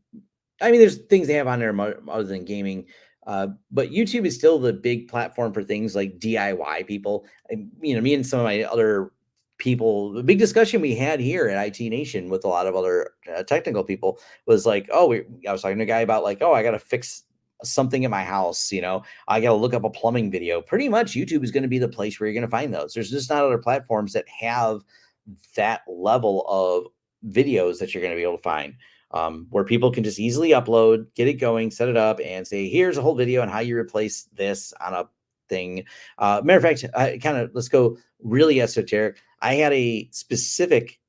I mean, there's things they have on there other than gaming, but YouTube is still the big platform for things like DIY people. Me and some of my other people, the big discussion we had here at IT Nation with a lot of other technical people was like, I was talking to a guy about like, I got to fix something in my house. I got to look up a plumbing video. Pretty much YouTube is going to be the place where you're going to find those. There's just not other platforms that have that level of videos that you're going to be able to find. Where people can just easily upload, get it going, set it up, and say, here's a whole video on how you replace this on a thing. Matter of fact, let's go really esoteric. I had a specific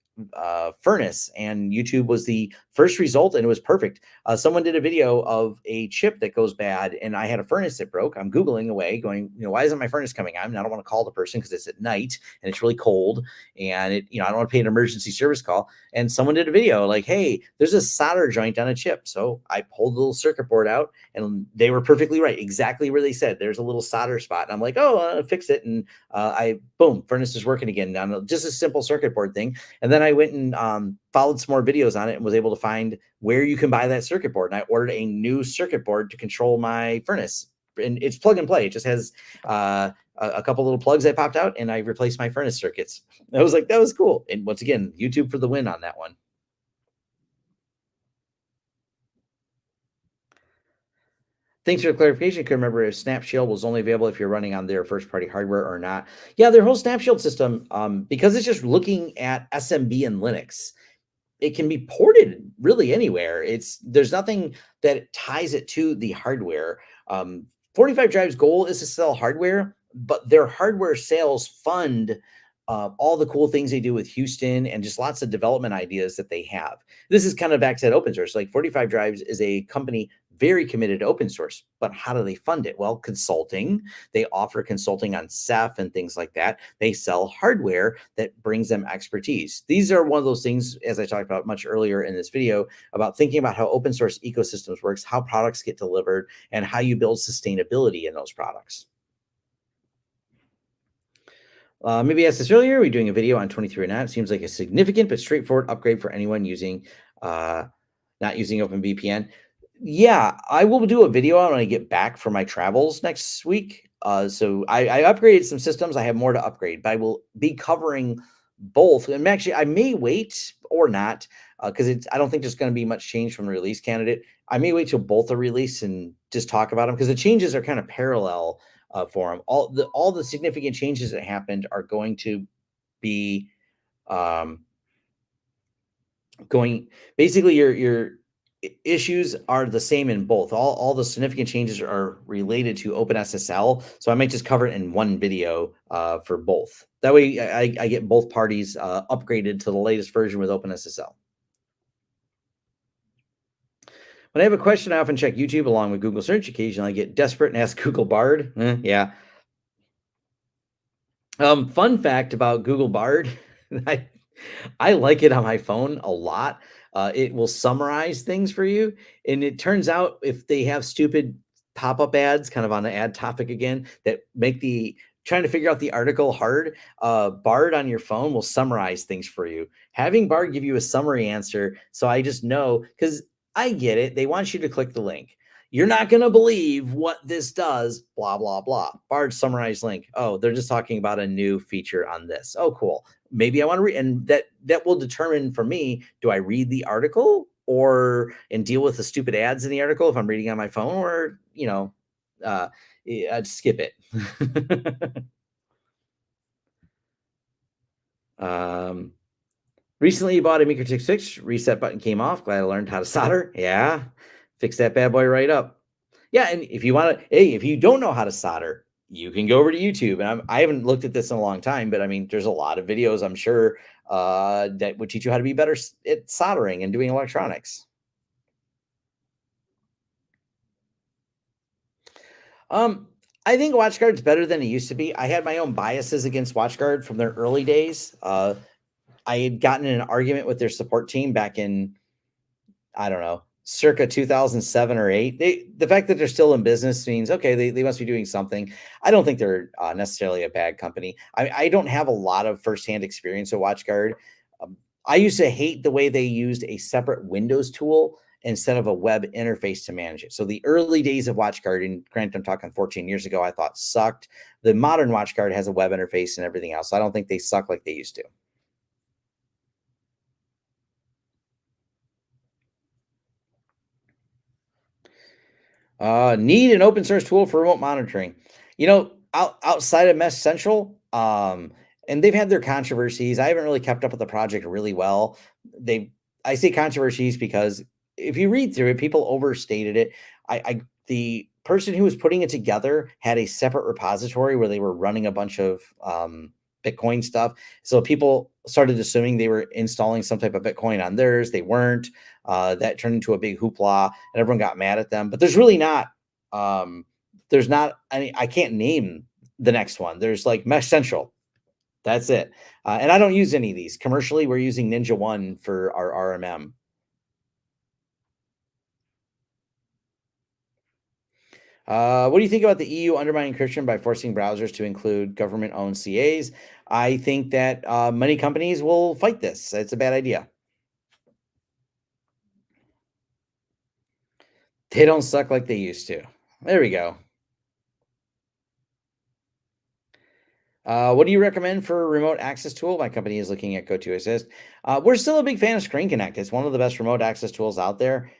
furnace, and YouTube was the first result, and it was perfect. Someone did a video of a chip that goes bad, and I had a furnace that broke. I'm Googling away, going, why isn't my furnace coming on? And I don't want to call the person because it's at night and it's really cold, and I don't want to pay an emergency service call. And someone did a video like, hey, there's a solder joint on a chip. So I pulled the little circuit board out, and they were perfectly right, exactly where they said. There's a little solder spot, and I'm like, fix it, and boom, furnace is working again on just a simple circuit board thing. And then I went and followed some more videos on it and was able to find where you can buy that circuit board. And I ordered a new circuit board to control my furnace. And it's plug and play. It just has a couple little plugs I popped out, and I replaced my furnace circuits. I was like, that was cool. And once again, YouTube for the win on that one. Thanks for the clarification. I couldn't remember if SnapShield was only available if you're running on their first-party hardware or not. Yeah, their whole SnapShield system, because it's just looking at SMB and Linux, it can be ported really anywhere. There's nothing that ties it to the hardware. 45 Drive's goal is to sell hardware, but their hardware sales fund all the cool things they do with Houston and just lots of development ideas that they have. This is kind of back to that open source. Like 45 Drives is a company very committed to open source, but how do they fund it? Well, consulting. They offer consulting on Ceph and things like that. They sell hardware that brings them expertise. These are one of those things, as I talked about much earlier in this video, about thinking about how open source ecosystems works, how products get delivered, and how you build sustainability in those products. Maybe I asked this earlier. We're doing a video on 2309. It seems like a significant but straightforward upgrade for anyone not using OpenVPN. Yeah, I will do a video when I get back from my travels next week. So I upgraded some systems. I have more to upgrade, but I will be covering both. And actually, I may wait or not because I don't think there's going to be much change from the release candidate. I may wait till both are released and just talk about them because the changes are kind of parallel for them. All the significant changes that happened are going to be um, going basically your issues are the same in both. All the significant changes are related to OpenSSL, so I might just cover it in one video for both. That way, I get both parties upgraded to the latest version with OpenSSL. When I have a question, I often check YouTube along with Google search. Occasionally, I get desperate and ask Google Bard. Yeah. Fun fact about Google Bard, I I like it on my phone a lot. It will summarize things for you, and it turns out if they have stupid pop-up ads, kind of on the ad topic again, that make the trying to figure out the article hard, Bard on your phone will summarize things for you. Having Bard give you a summary answer, so I just know because I get it. They want you to click the link. You're not going to believe what this does, blah, blah, blah. Bard summarized link. Oh, they're just talking about a new feature on this. Oh, cool. Maybe I want to read, and that will determine for me, do I read the article and deal with the stupid ads in the article if I'm reading on my phone, or, I'd skip it. um, Recently you bought a MikroTik 6, reset button came off. Glad I learned how to solder. Yeah. Fix that bad boy right up. Yeah, and if you want to, hey, if you don't know how to solder, you can go over to YouTube. And I haven't looked at this in a long time, but I mean, there's a lot of videos, I'm sure, that would teach you how to be better at soldering and doing electronics. Um, I think WatchGuard's better than it used to be. I had my own biases against WatchGuard from their early days. I had gotten in an argument with their support team back in, I don't know, circa 2007 or 8. The fact that they're still in business means, okay, they must be doing something. I don't think they're necessarily a bad company. I don't have a lot of firsthand experience with WatchGuard. I used to hate the way they used a separate Windows tool instead of a web interface to manage it. So the early days of WatchGuard, and granted, I'm talking 14 years ago, I thought sucked. The modern WatchGuard has a web interface and everything else. So I don't think they suck like they used to. Need an open source tool for remote monitoring. Outside of Mesh Central, and they've had their controversies. I haven't really kept up with the project really well. I say controversies because if you read through it, people overstated it. The person who was putting it together had a separate repository where they were running a bunch of Bitcoin stuff. So people started assuming they were installing some type of Bitcoin on theirs. They weren't. That turned into a big hoopla, and everyone got mad at them. But there's really not. There's not any. I can't name the next one. There's like Mesh Central. That's it. And I don't use any of these commercially. We're using Ninja One for our RMM. What do you think about the EU undermining encryption by forcing browsers to include government-owned CAs? I think that many companies will fight this. It's a bad idea. They don't suck like they used to. There we go. What do you recommend for a remote access tool? My company is looking at GoToAssist. We're still a big fan of Screen Connect. It's one of the best remote access tools out there.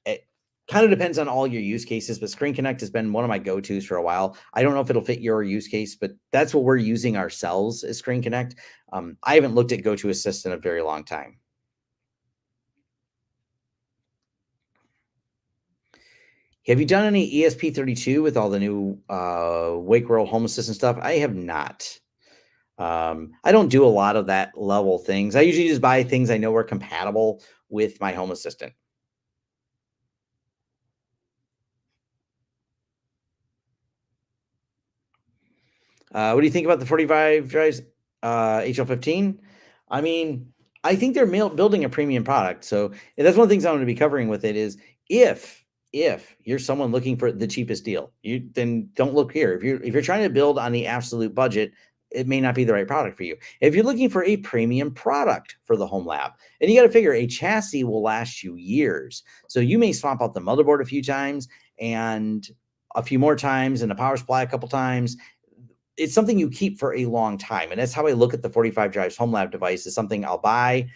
It kind of depends on all your use cases, but Screen Connect has been one of my go-tos for a while. I don't know if it'll fit your use case, but that's what we're using ourselves is Screen Connect. I haven't looked at GoToAssist in a very long time. Have you done any ESP32 with all the new Wake World Home Assistant stuff? I have not. I don't do a lot of that level things. I usually just buy things I know are compatible with my Home Assistant. What do you think about the 45 drives HL15? I mean, I think they're building a premium product. So that's one of the things I'm going to be covering with it is if you're someone looking for the cheapest deal, you then don't look here. If you're trying to build on the absolute budget, it may not be the right product for you. If you're looking for a premium product for the home lab, and you got to figure a chassis will last you years. So you may swap out the motherboard a few times and a few more times and the power supply a couple times. It's something you keep for a long time. And that's how I look at the 45 drives home lab device. Is something I'll buy,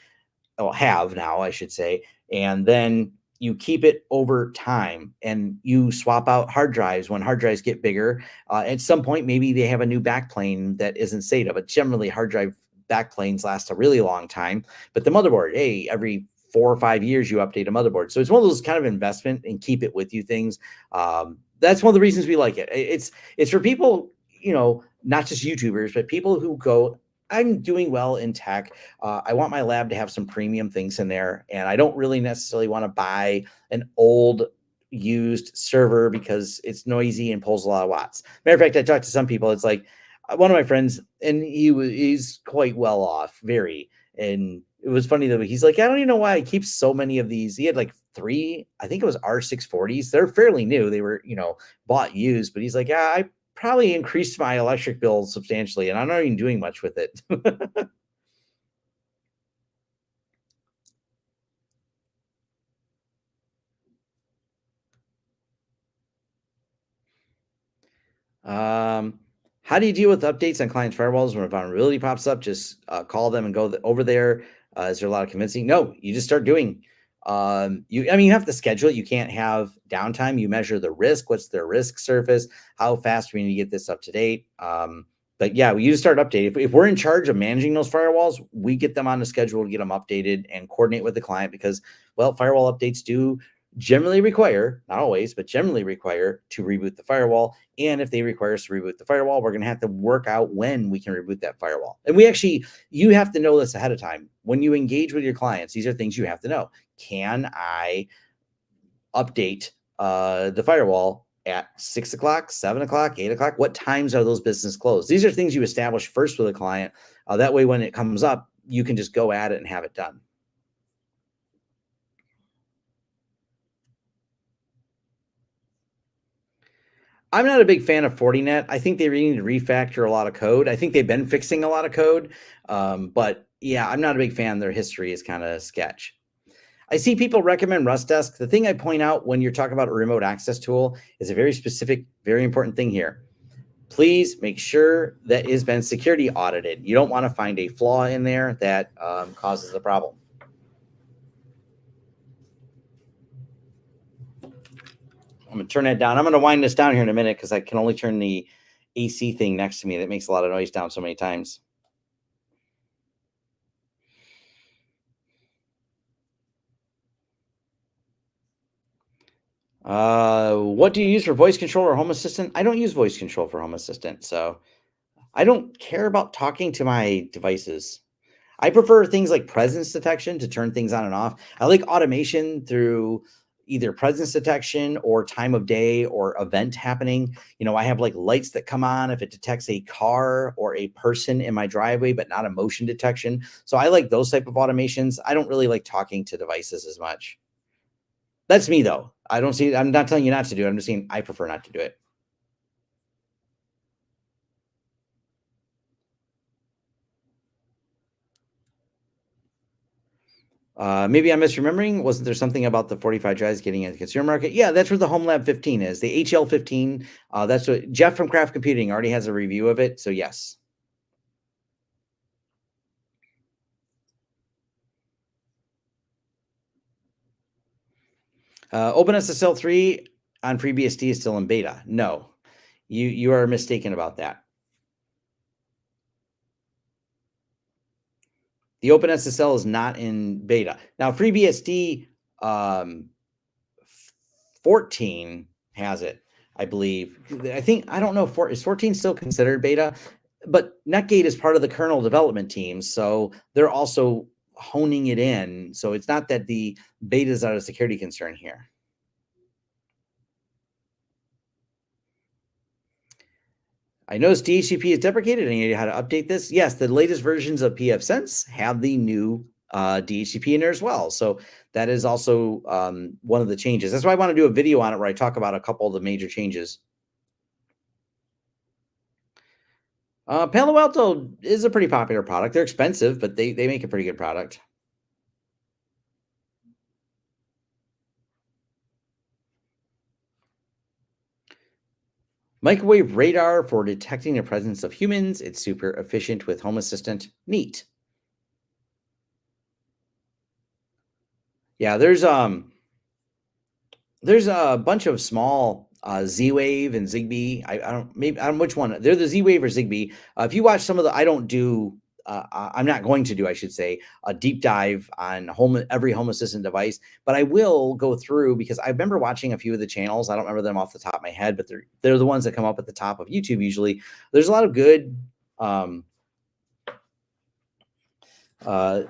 or have now, I should say, and then you keep it over time and you swap out hard drives when hard drives get bigger. At some point, maybe they have a new backplane that isn't SATA, but generally hard drive backplanes last a really long time. But the motherboard, hey, every 4 or 5 years you update a motherboard. So it's one of those kind of investment and keep it with you things. That's one of the reasons we like it. It's for people, not just YouTubers, but people who go, I'm doing well in tech. I want my lab to have some premium things in there, and I don't really necessarily want to buy an old used server because it's noisy and pulls a lot of watts. Matter of fact, I talked to some people. It's like one of my friends, and he's quite well off, very. And it was funny that he's like, I don't even know why I keep so many of these. He had like three, I think it was R640s. They're fairly new. They were, bought used, but he's like, yeah, I probably increased my electric bill substantially, and I'm not even doing much with it. Um, how do you deal with updates on clients' firewalls when a vulnerability pops up? Just call them and go over there. Is there a lot of convincing? No, you just start doing. You have to schedule it. You can't have downtime. You measure the risk. What's their risk surface? How fast we need to get this up to date? But yeah, you just start updating. If we're in charge of managing those firewalls, we get them on the schedule to get them updated and coordinate with the client because, well, firewall updates do generally require, not always, but generally require to reboot the firewall. And if they require us to reboot the firewall, we're going to have to work out when we can reboot that firewall. And you have to know this ahead of time. When you engage with your clients, these are things you have to know. Can I update the firewall at 6 o'clock, 7 o'clock, 8 o'clock? What times are those business closed? These are things you establish first with a client. That way, when it comes up, you can just go at it and have it done. I'm not a big fan of Fortinet. I think they really need to refactor a lot of code. I think they've been fixing a lot of code. But yeah, I'm not a big fan. Their history is kind of sketch. I see people recommend Rustdesk. The thing I point out when you're talking about a remote access tool is a very specific, very important thing here. Please make sure that it's been security audited. You don't want to find a flaw in there that causes a problem. I'm going to turn that down. I'm going to wind this down here in a minute because I can only turn the AC thing next to me that makes a lot of noise down so many times. What do you use for voice control or Home Assistant? I don't use voice control for Home Assistant, so I don't care about talking to my devices. I prefer things like presence detection to turn things on and off. I like automation through either presence detection or time of day or event happening. I have like lights that come on if it detects a car or a person in my driveway, but not a motion detection. So I like those type of automations. I don't really like talking to devices as much. That's me though. I'm not telling you not to do it. I'm just saying I prefer not to do it. Maybe I'm misremembering. Wasn't there something about the 45 drives getting into the consumer market? Yeah, that's where the Home Lab 15 is. The HL 15. That's what Jeff from Craft Computing already has a review of it. So yes. OpenSSL 3 on FreeBSD is still in beta. No, you are mistaken about that. The OpenSSL is not in beta. Now, FreeBSD 14 has it, I believe. I don't know if is 14 still considered beta, but Netgate is part of the kernel development team, so they're also honing it in. So it's not that the betas are a security concern here. I noticed DHCP is deprecated. I need how to update this. Yes, the latest versions of pfSense have the new DHCP in there as well. So that is also one of the changes. That's why I want to do a video on it where I talk about a couple of the major changes. Palo Alto is a pretty popular product. They're expensive, but they make a pretty good product. Microwave radar for detecting the presence of humans. It's super efficient with Home Assistant. Neat. Yeah, there's a bunch of small Z-Wave and Zigbee. I don't maybe I don't which one. They're the Z-Wave or Zigbee. If you watch some of the, I don't do. I'm not going to do, I should say, a deep dive on every Home Assistant device, but I will go through because I remember watching a few of the channels. I don't remember them off the top of my head, but they're the ones that come up at the top of YouTube usually. There's a lot of good.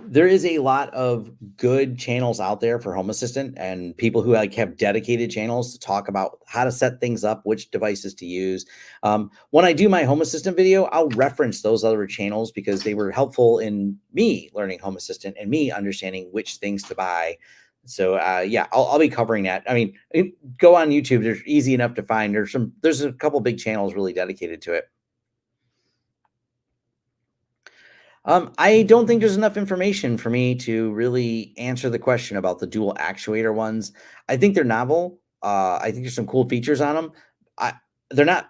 There is a lot of good channels out there for Home Assistant and people who like have dedicated channels to talk about how to set things up, which devices to use. When I do my Home Assistant video, I'll reference those other channels because they were helpful in me learning Home Assistant and me understanding which things to buy. So yeah, I'll be covering that. I mean, go on YouTube. They're easy enough to find. There's a couple big channels really dedicated to it. I don't think there's enough information for me to really answer the question about the dual actuator ones. I think they're novel. I think there's some cool features on them. They're not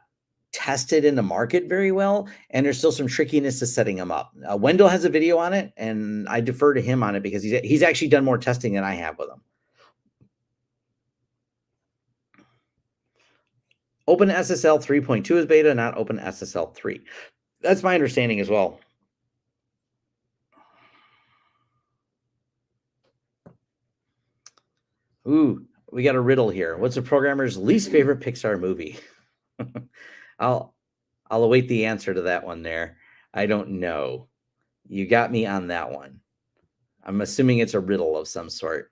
tested in the market very well, and there's still some trickiness to setting them up. Wendell has a video on it, and I defer to him on it because he's actually done more testing than I have with them. OpenSSL 3.2 is beta, not OpenSSL 3. That's my understanding as well. Ooh, we got a riddle here. What's a programmer's least favorite Pixar movie? I'll await the answer to that one there. I don't know. You got me on that one. I'm assuming it's a riddle of some sort.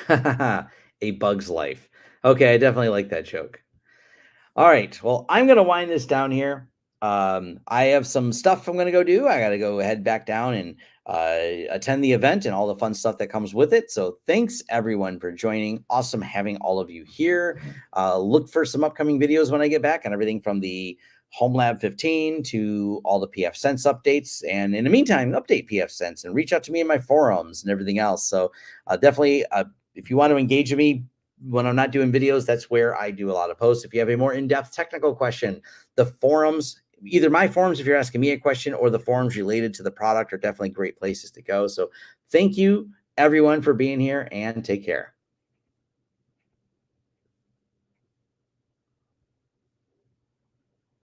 A Bug's Life. Okay, I definitely like that joke. All right. Well, I'm going to wind this down here. I have some stuff I'm going to go do. I got to go head back down and attend the event and all the fun stuff that comes with it. So thanks everyone for joining. Awesome having all of you here. Look for some upcoming videos when I get back on everything from the Home Lab 15 to all the pfSense updates. And in the meantime, update pfSense and reach out to me in my forums and everything else. So definitely, if you want to engage with me, when I'm not doing videos, that's where I do a lot of posts. If you have a more in-depth technical question, the forums, either my forums if you're asking me a question or the forums related to the product, are definitely great places to go. So thank you everyone for being here and take care.